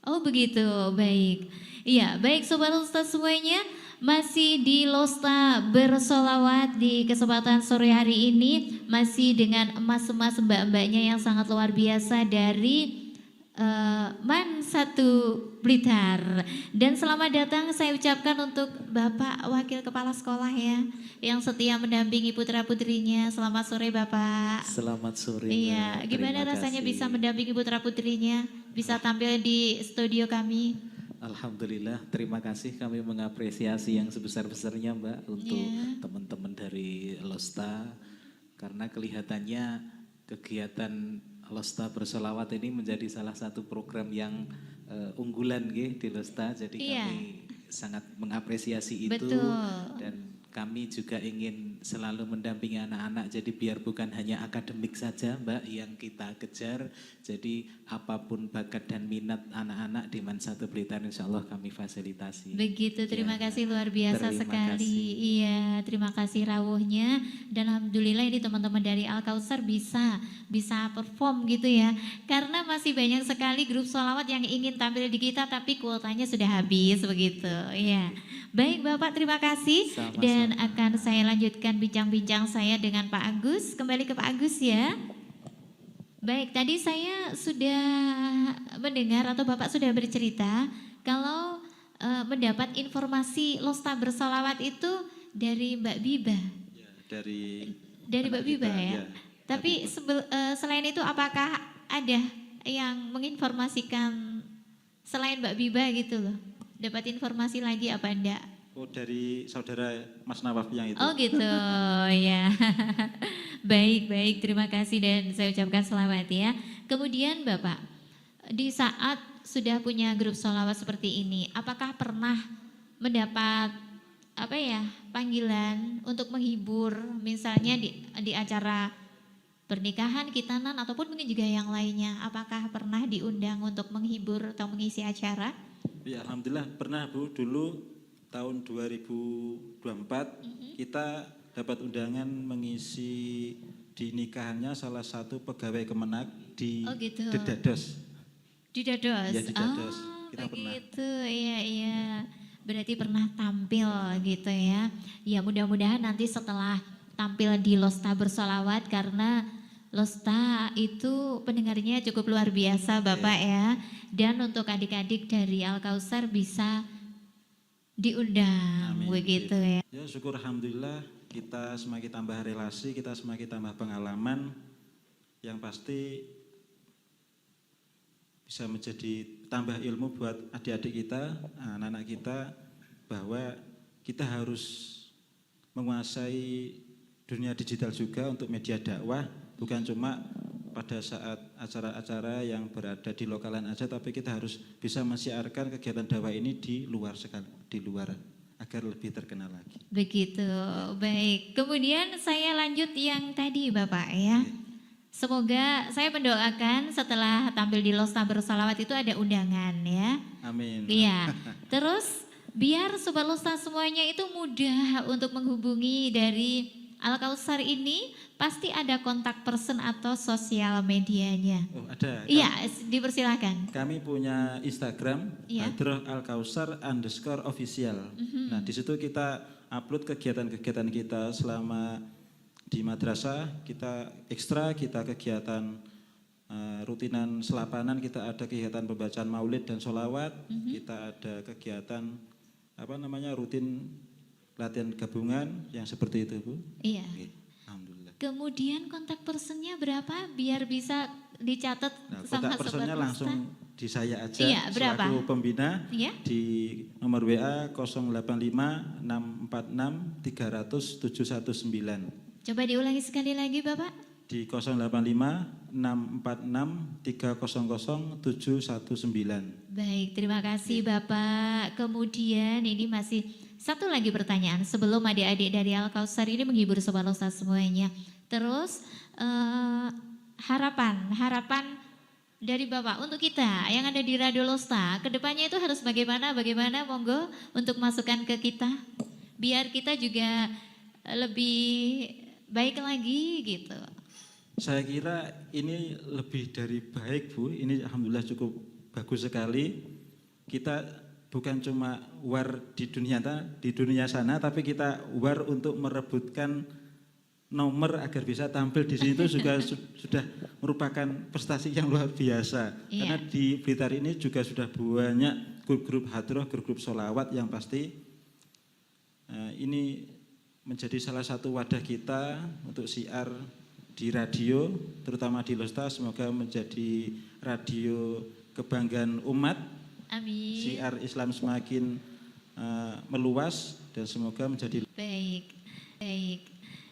Oh begitu, baik. Iya, baik Sobat Losta semuanya, masih di Losta Bersolawat di kesempatan sore hari ini masih dengan emas-emas mbak-mbaknya yang sangat luar biasa dari Man 1 Blitar. Dan selamat datang saya ucapkan untuk Bapak Wakil Kepala Sekolah ya, yang setia mendampingi putra-putrinya. Selamat sore Bapak. Selamat sore. Iya, gimana rasanya bisa mendampingi putra-putrinya, bisa tampil di studio kami? Alhamdulillah, terima kasih, kami mengapresiasi yang sebesar-besarnya Mbak untuk teman-teman dari Losta, karena kelihatannya kegiatan Losta Bersolawat ini menjadi salah satu program yang unggulan di Losta, jadi kami sangat mengapresiasi itu. Betul. Dan kami juga ingin selalu mendampingi anak-anak, jadi biar bukan hanya akademik saja Mbak yang kita kejar, jadi apapun bakat dan minat anak-anak di Man 1 Blitar insya Allah kami fasilitasi. Begitu, terima kasih luar biasa Terima sekali. kasih. Iya, terima kasih rawuhnya. Dan alhamdulillah ini teman-teman dari Al Kausar bisa perform gitu ya. Karena masih banyak sekali grup sholawat yang ingin tampil di kita tapi kuotanya sudah habis begitu. Iya. Baik Bapak, terima kasih. Sama-sama. Dan akan saya lanjutkan bincang-bincang saya dengan Pak Agus. Kembali ke Pak Agus ya. Baik, tadi saya sudah mendengar atau Bapak sudah bercerita kalau mendapat informasi Losta Bersolawat itu dari Mbak Biba. Dari Mbak Biba kita, ya. Tapi selain itu apakah ada yang menginformasikan selain Mbak Biba gitu loh? Dapat informasi lagi apa enggak? Oh, dari saudara Mas Nawaf yang itu. Oh gitu, ya. Baik, terima kasih dan saya ucapkan selamat ya. Kemudian Bapak, di saat sudah punya grup sholawat seperti ini, apakah pernah mendapat panggilan untuk menghibur, misalnya di acara pernikahan, khitanan ataupun mungkin juga yang lainnya? Apakah pernah diundang untuk menghibur atau mengisi acara? Ya, alhamdulillah pernah Bu, dulu tahun 2024 kita dapat undangan mengisi di nikahannya salah satu pegawai Kemenak di Dedados. Di Dados? Ya, di Dados. Kita begitu, iya. Berarti pernah tampil gitu ya. Ya mudah-mudahan nanti setelah tampil di Losta Bersolawat, karena Losta itu pendengarnya cukup luar biasa Bapak ya. Dan untuk adik-adik dari Al Kausar bisa diundang. Amin. Begitu ya. Ya syukur alhamdulillah kita semakin tambah relasi, kita semakin tambah pengalaman, yang pasti bisa menjadi tambah ilmu buat adik-adik kita, anak-anak kita, bahwa kita harus menguasai dunia digital juga untuk media dakwah, bukan cuma pada saat acara-acara yang berada di lokalan aja, tapi kita harus bisa mensiarkan kegiatan dakwah ini di luar agar lebih terkenal lagi. Begitu, baik. Kemudian saya lanjut yang tadi Bapak ya. Semoga saya mendoakan setelah tampil di Losta Bersolawat itu ada undangan ya. Amin. Iya. Terus biar Sobat Losta semuanya itu mudah untuk menghubungi dari Al-Kausar ini pasti ada kontak person atau sosial medianya. Oh, ada. Iya, dipersilakan. Kami punya Instagram Iya. Hadroh Alkausar_official. Nah, di situ kita upload kegiatan-kegiatan kita selama di madrasah. Kita ekstra, kita kegiatan rutinan selapanan, kita ada kegiatan pembacaan maulid dan sholawat. Kita ada kegiatan rutin latihan gabungan yang seperti itu, Bu. Iya. Oke, alhamdulillah. Kemudian kontak personnya berapa biar bisa dicatat Nah, sama kontak personnya Sobat langsung Losta? di saya aja Iya, berapa? selaku pembina Iya. di nomor WA 085 646 300 719. Coba diulangi sekali lagi Bapak. Di 085 646 300 719. Baik, terima kasih Bapak. Kemudian ini masih satu lagi pertanyaan sebelum adik-adik dari Al-Kausar ini menghibur Sobat Losta semuanya. Terus harapan dari Bapak untuk kita yang ada di Radio Losta, kedepannya itu harus bagaimana monggo untuk masukkan ke kita, biar kita juga lebih baik lagi gitu. Saya kira ini lebih dari baik, Bu. Ini alhamdulillah cukup bagus sekali. Kita bukan cuma war di dunia sana, tapi kita war untuk merebutkan nomor agar bisa tampil di sini itu juga sudah merupakan prestasi yang luar biasa. Iya. Karena di Blitar ini juga sudah banyak grup-grup hadroh, grup-grup sholawat yang pasti ini menjadi salah satu wadah kita untuk siar di radio, terutama di Losta. Semoga menjadi radio kebanggaan umat. Amin. Siar Islam semakin meluas dan semoga menjadi baik.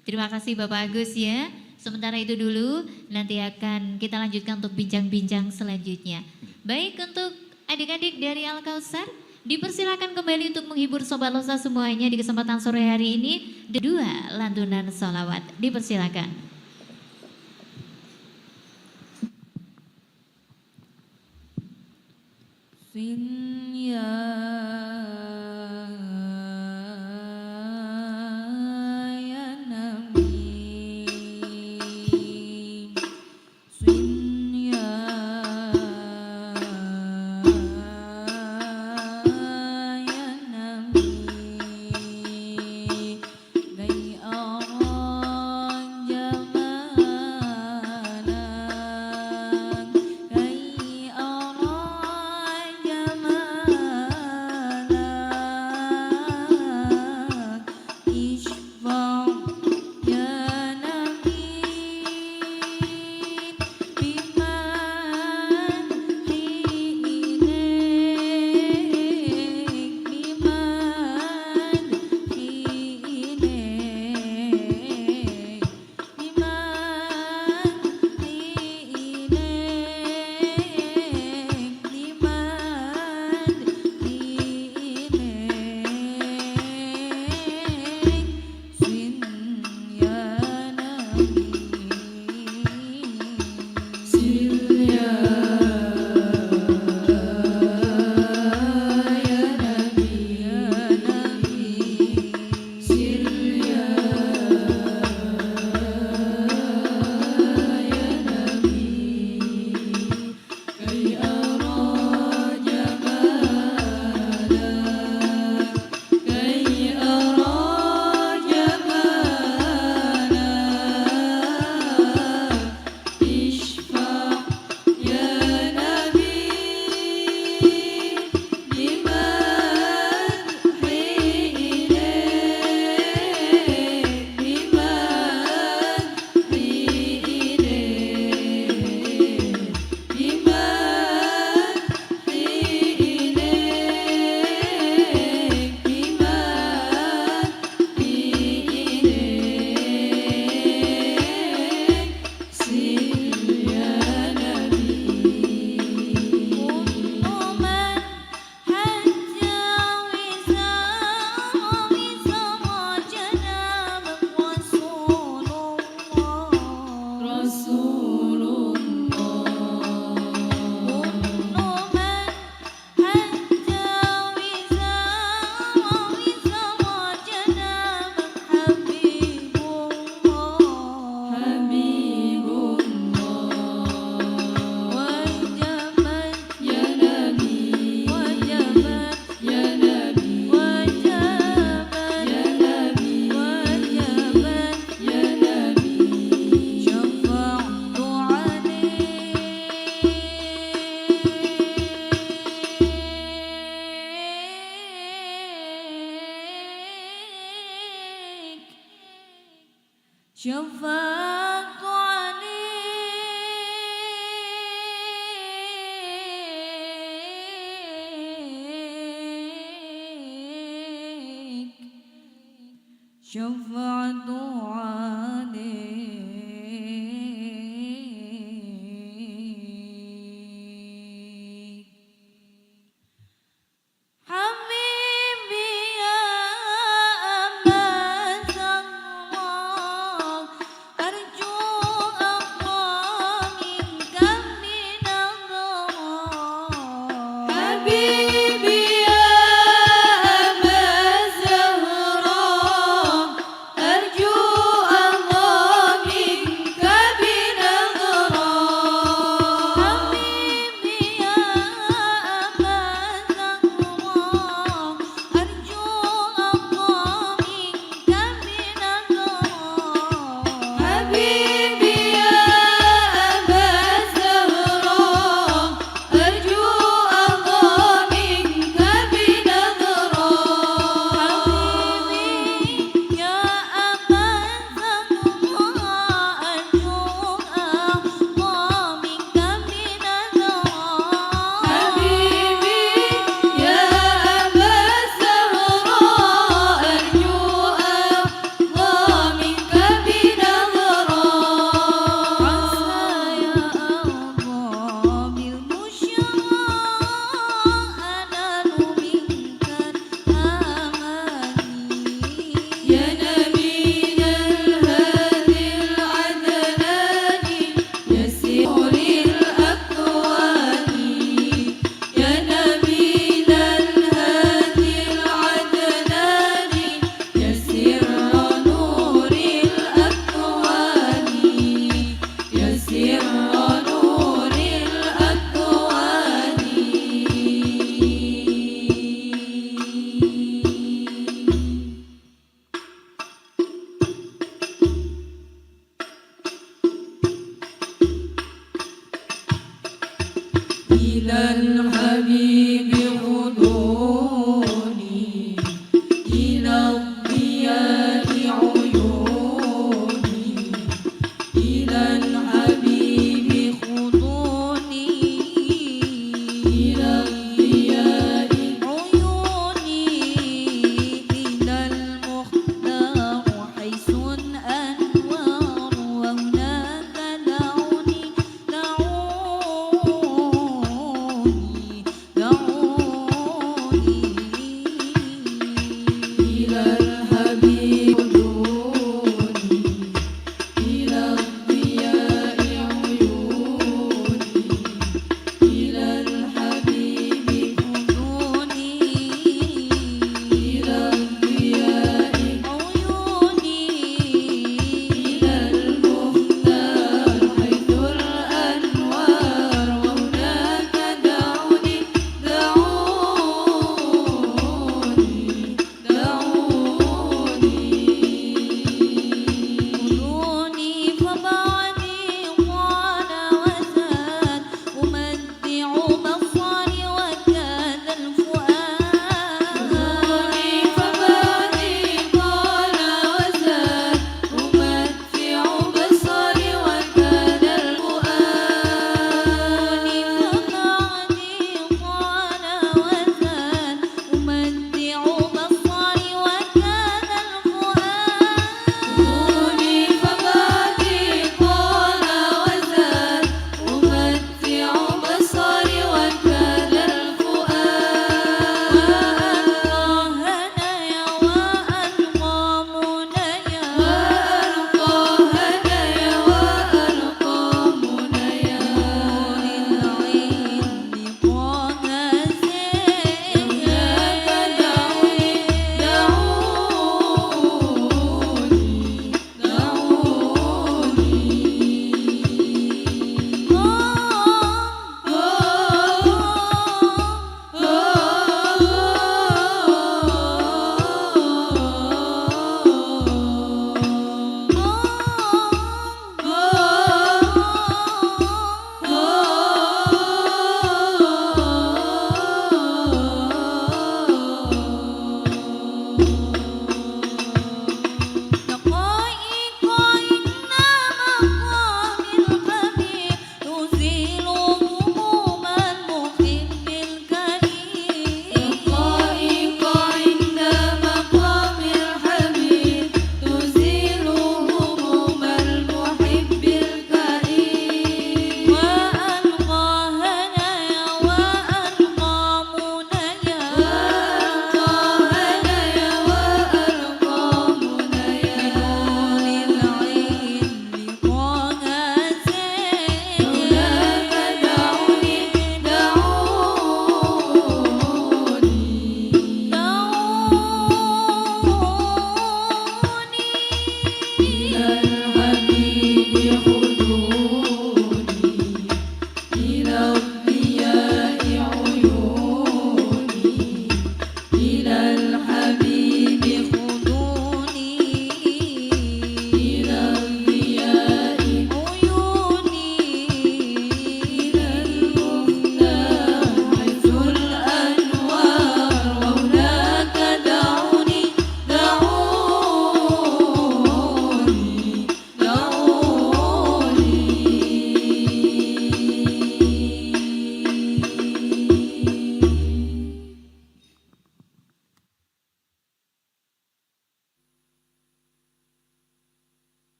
Terima kasih Bapak Agus ya. Sementara itu dulu, nanti akan kita lanjutkan untuk bincang-bincang selanjutnya. Baik, untuk adik-adik dari Al-Kausar, dipersilakan kembali untuk menghibur Sobat Losta semuanya di kesempatan sore hari ini. 2 lantunan sholawat, dipersilakan. Sin ya Nabi, Sin ya Nabi, Gai orang jamanan, Gai orang jamanan. شفعت عليك حبيبي يا أبا زهراء أرجو أقوى منك بنظرة حبيبي يا أبا زهراء أرجو أقوى منك بنظرة حبيبي يا أبا زهراء أرجو أقوى منك بنظرة حبيبي يا أبا زهراء أرجو أقوى منك بنظرة حبيبي يا أبا زهراء أرجو أقوى منك بنظرة حبيبي يا أبا زهراء أرجو أقوى منك بنظرة عسى يا أرضى بالبشرى أنال منك الأماني يا نبينا الهادي العدناني يا سر الأكوان يا نبينا الهادي العدناني يا سر نور الأكوان يا سر نور الأكوان إلى الحبيب خذوني إلى الضياء عيوني إلى الحبيب خذوني إلى الضياء عيوني إلى المختار حيث الأنوار وهناك دعوني دعوني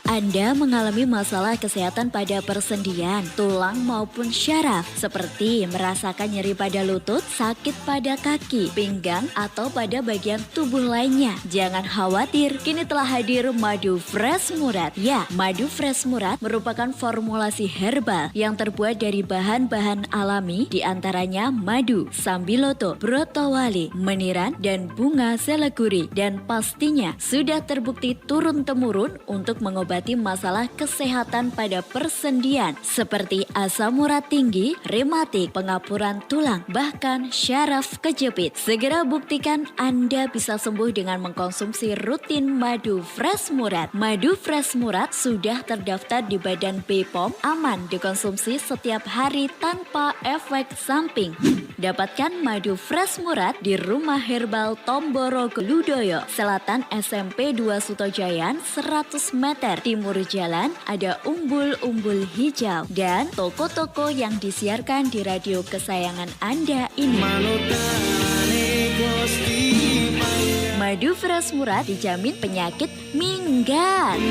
Anda mengalami masalah kesehatan pada persendian, tulang maupun syaraf, seperti merasakan nyeri pada lutut, sakit pada kaki, pinggang, atau pada bagian tubuh lainnya. Jangan khawatir, kini telah hadir Madu Fresh Murad. Ya, Madu Fresh Murad merupakan formulasi herbal yang terbuat dari bahan-bahan alami, diantaranya madu, sambiloto, brotowali, meniran, dan bunga seleguri. Dan pastinya sudah terbukti turun-temurun untuk mengobati masalah kesehatan pada persendian seperti asam urat tinggi, rematik, pengapuran tulang, bahkan syaraf kejepit. Segera buktikan Anda bisa sembuh dengan mengkonsumsi rutin Madu Fresh Murad. Madu Fresh Murad sudah terdaftar di Badan BPOM, aman dikonsumsi setiap hari tanpa efek samping. Dapatkan Madu Fresh Murad di Rumah Herbal Tomborogo Ludoyo, Selatan SMP 2 Sutojayan 100 meter. Timur jalan ada umbul-umbul hijau dan toko-toko yang disiarkan di radio kesayangan Anda ini. Madu Fresh Murad dijamin penyakit minggat.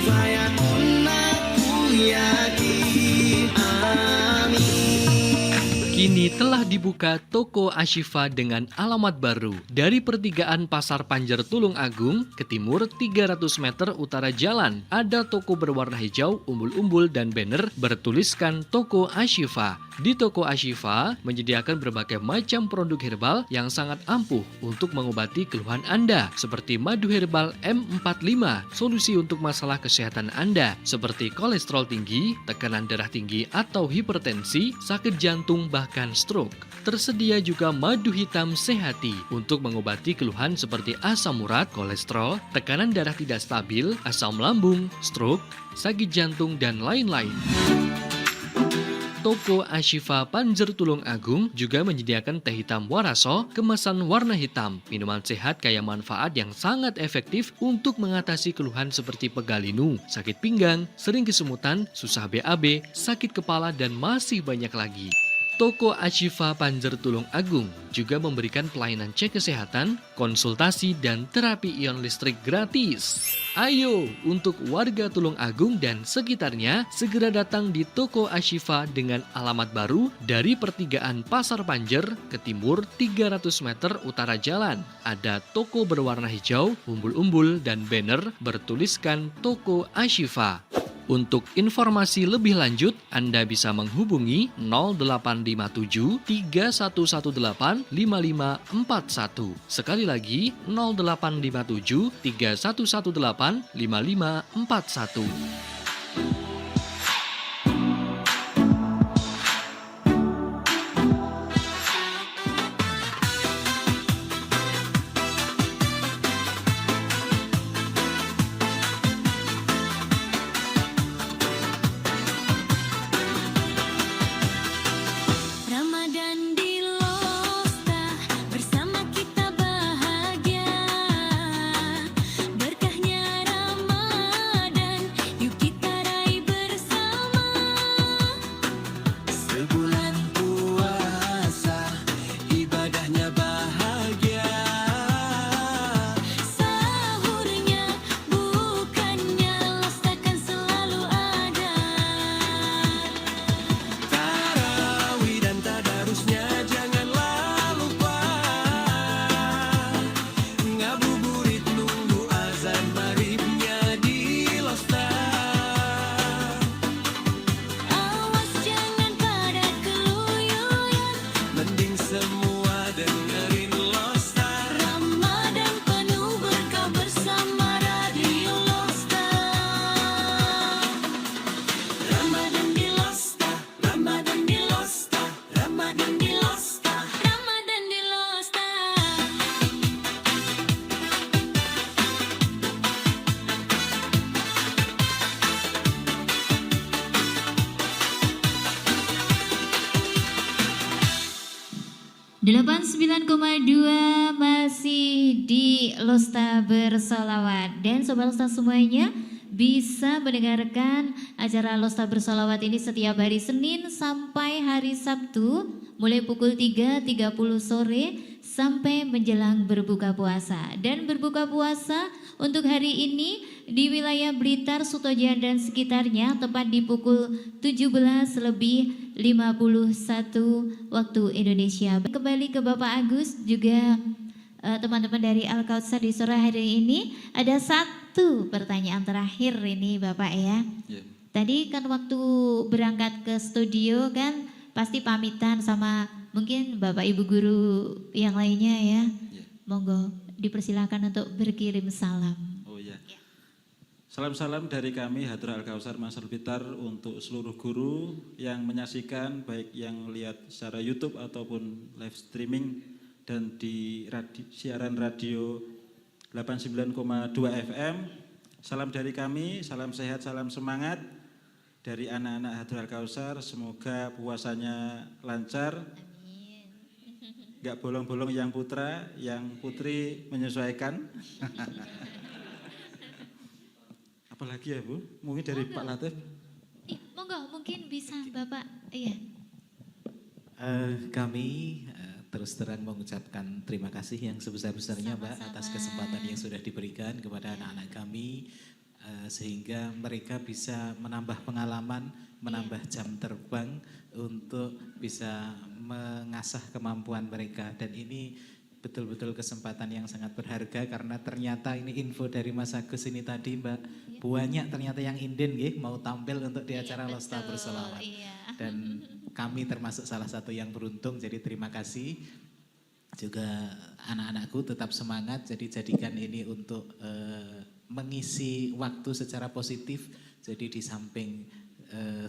Kini telah dibuka toko Ashifa dengan alamat baru dari pertigaan Pasar Panjer Tulung Agung ke timur 300 meter utara jalan. Ada toko berwarna hijau, umbul-umbul dan banner bertuliskan toko Ashifa. Di toko Ashifa menyediakan berbagai macam produk herbal yang sangat ampuh untuk mengobati keluhan Anda seperti madu herbal M45, solusi untuk masalah kesehatan Anda seperti kolesterol tinggi, tekanan darah tinggi atau hipertensi, sakit jantung bahkan stroke. Tersedia juga madu hitam sehati untuk mengobati keluhan seperti asam urat, kolesterol, tekanan darah tidak stabil, asam lambung, stroke, sakit jantung dan lain-lain. Toko Ashifa Panjer Tulung Agung juga menyediakan teh hitam Waraso kemasan warna hitam, minuman sehat kaya manfaat yang sangat efektif untuk mengatasi keluhan seperti pegalinu, sakit pinggang, sering kesemutan, susah BAB, sakit kepala dan masih banyak lagi. Toko Ashifa Panjer Tulung Agung juga memberikan pelayanan cek kesehatan, konsultasi, dan terapi ion listrik gratis. Ayo, untuk warga Tulung Agung dan sekitarnya, segera datang di Toko Ashifa dengan alamat baru dari pertigaan Pasar Panjer ke timur 300 meter utara jalan. Ada toko berwarna hijau, umbul-umbul, dan banner bertuliskan Toko Ashifa. Untuk informasi lebih lanjut, Anda bisa menghubungi 0857 3118 5541. Sekali lagi, 0857 3118 5541. ...89,2 masih di Losta Bersolawat. Dan Sobat Losta semuanya bisa mendengarkan acara Losta Bersolawat ini setiap hari Senin sampai hari Sabtu mulai pukul 3.30 sore sampai menjelang berbuka puasa. Dan berbuka puasa untuk hari ini di wilayah Blitar, Sutoja dan sekitarnya tepat di pukul 17:51 waktu Indonesia. Kembali ke Bapak Agus juga teman-teman dari Al-Kautsar di sore hari ini. Ada satu pertanyaan terakhir ini Bapak ya. Tadi kan waktu berangkat ke studio kan pasti pamitan sama mungkin Bapak Ibu guru yang lainnya ya. Monggo dipersilakan untuk berkirim salam. Oh ya. Salam-salam dari kami Hadrah Al-Kautsar Masal Blitar untuk seluruh guru yang menyaksikan baik yang lihat secara YouTube ataupun live streaming dan di siaran radio 89,2 FM. Salam dari kami, salam sehat, salam semangat dari anak-anak Hadrah Al-Kautsar. Semoga puasanya lancar. Gak bolong-bolong yang putra, yang putri menyesuaikan. Apalagi ya Bu? Mungkin dari Pak Latif. Monggo mungkin bisa Bapak. Iya. Kami terus terang mengucapkan terima kasih yang sebesar-besarnya Mbak atas kesempatan yang sudah diberikan kepada anak-anak kami sehingga mereka bisa menambah pengalaman, menambah jam terbang untuk bisa mengasah kemampuan mereka. Dan ini betul-betul kesempatan yang sangat berharga karena ternyata ini info dari Mas Agus ini tadi Mbak, banyak ternyata yang inden mau tampil untuk di acara Losta Bersolawat. Dan kami termasuk salah satu yang beruntung, jadi terima kasih. Juga anak-anakku tetap semangat, jadi jadikan ini untuk mengisi waktu secara positif. Jadi di samping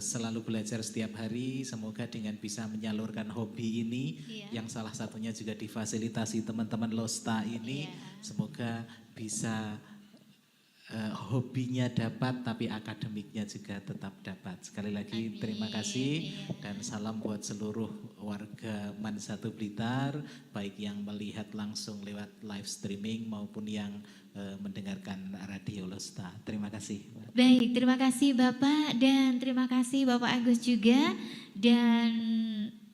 selalu belajar setiap hari, semoga dengan bisa menyalurkan hobi ini yang salah satunya juga difasilitasi teman-teman Losta ini, semoga bisa hobinya dapat tapi akademiknya juga tetap dapat. Sekali lagi terima kasih dan salam buat seluruh warga Man 1 Blitar, baik yang melihat langsung lewat live streaming maupun yang mendengarkan radio Losta. Terima kasih. Baik, terima kasih Bapak dan terima kasih Bapak Agus juga, dan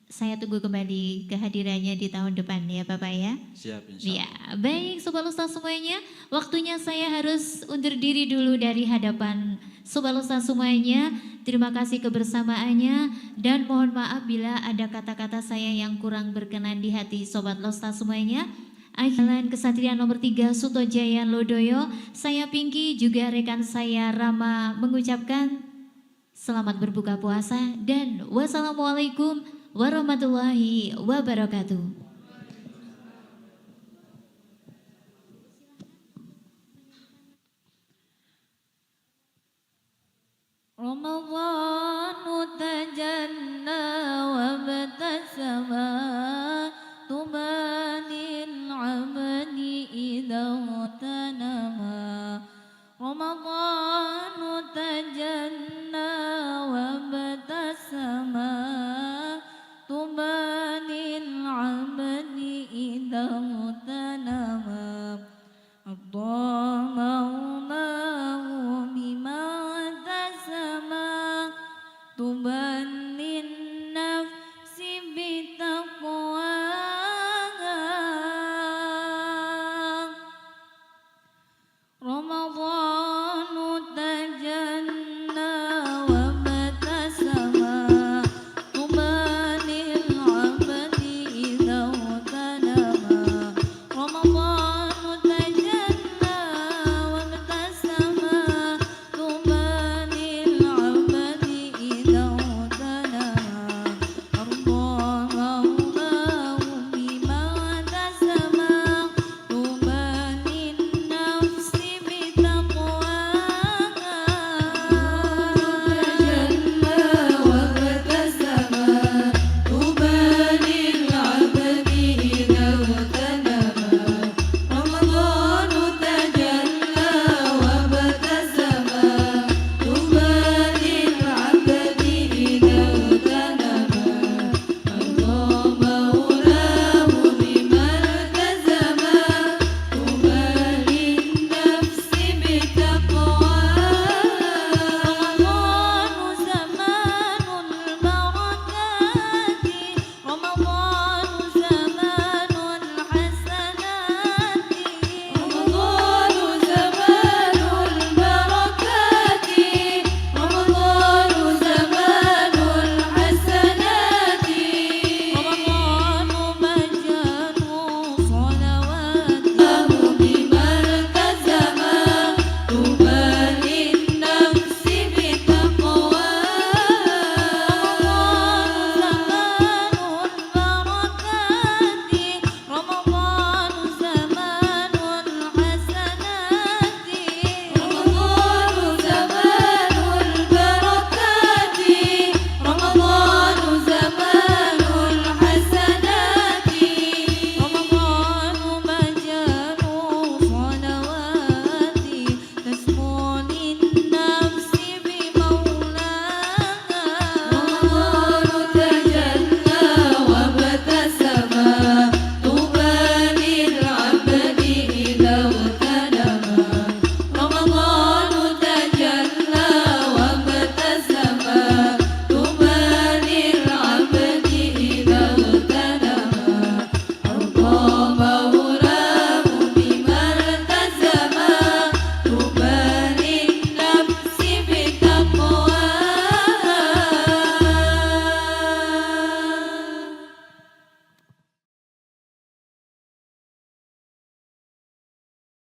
saya tunggu kembali kehadirannya di tahun depan ya Bapak ya. Siap, insya Allah. Ya, baik Sobat Losta semuanya, waktunya saya harus undur diri dulu dari hadapan Sobat Losta semuanya. Terima kasih kebersamaannya dan mohon maaf bila ada kata-kata saya yang kurang berkenan di hati Sobat Losta semuanya. Jalan Kesatria nomor 3 Sutojaya Lodoyo, saya Pinky juga rekan saya Rama mengucapkan selamat berbuka puasa dan wassalamualaikum warahmatullahi wabarakatuh.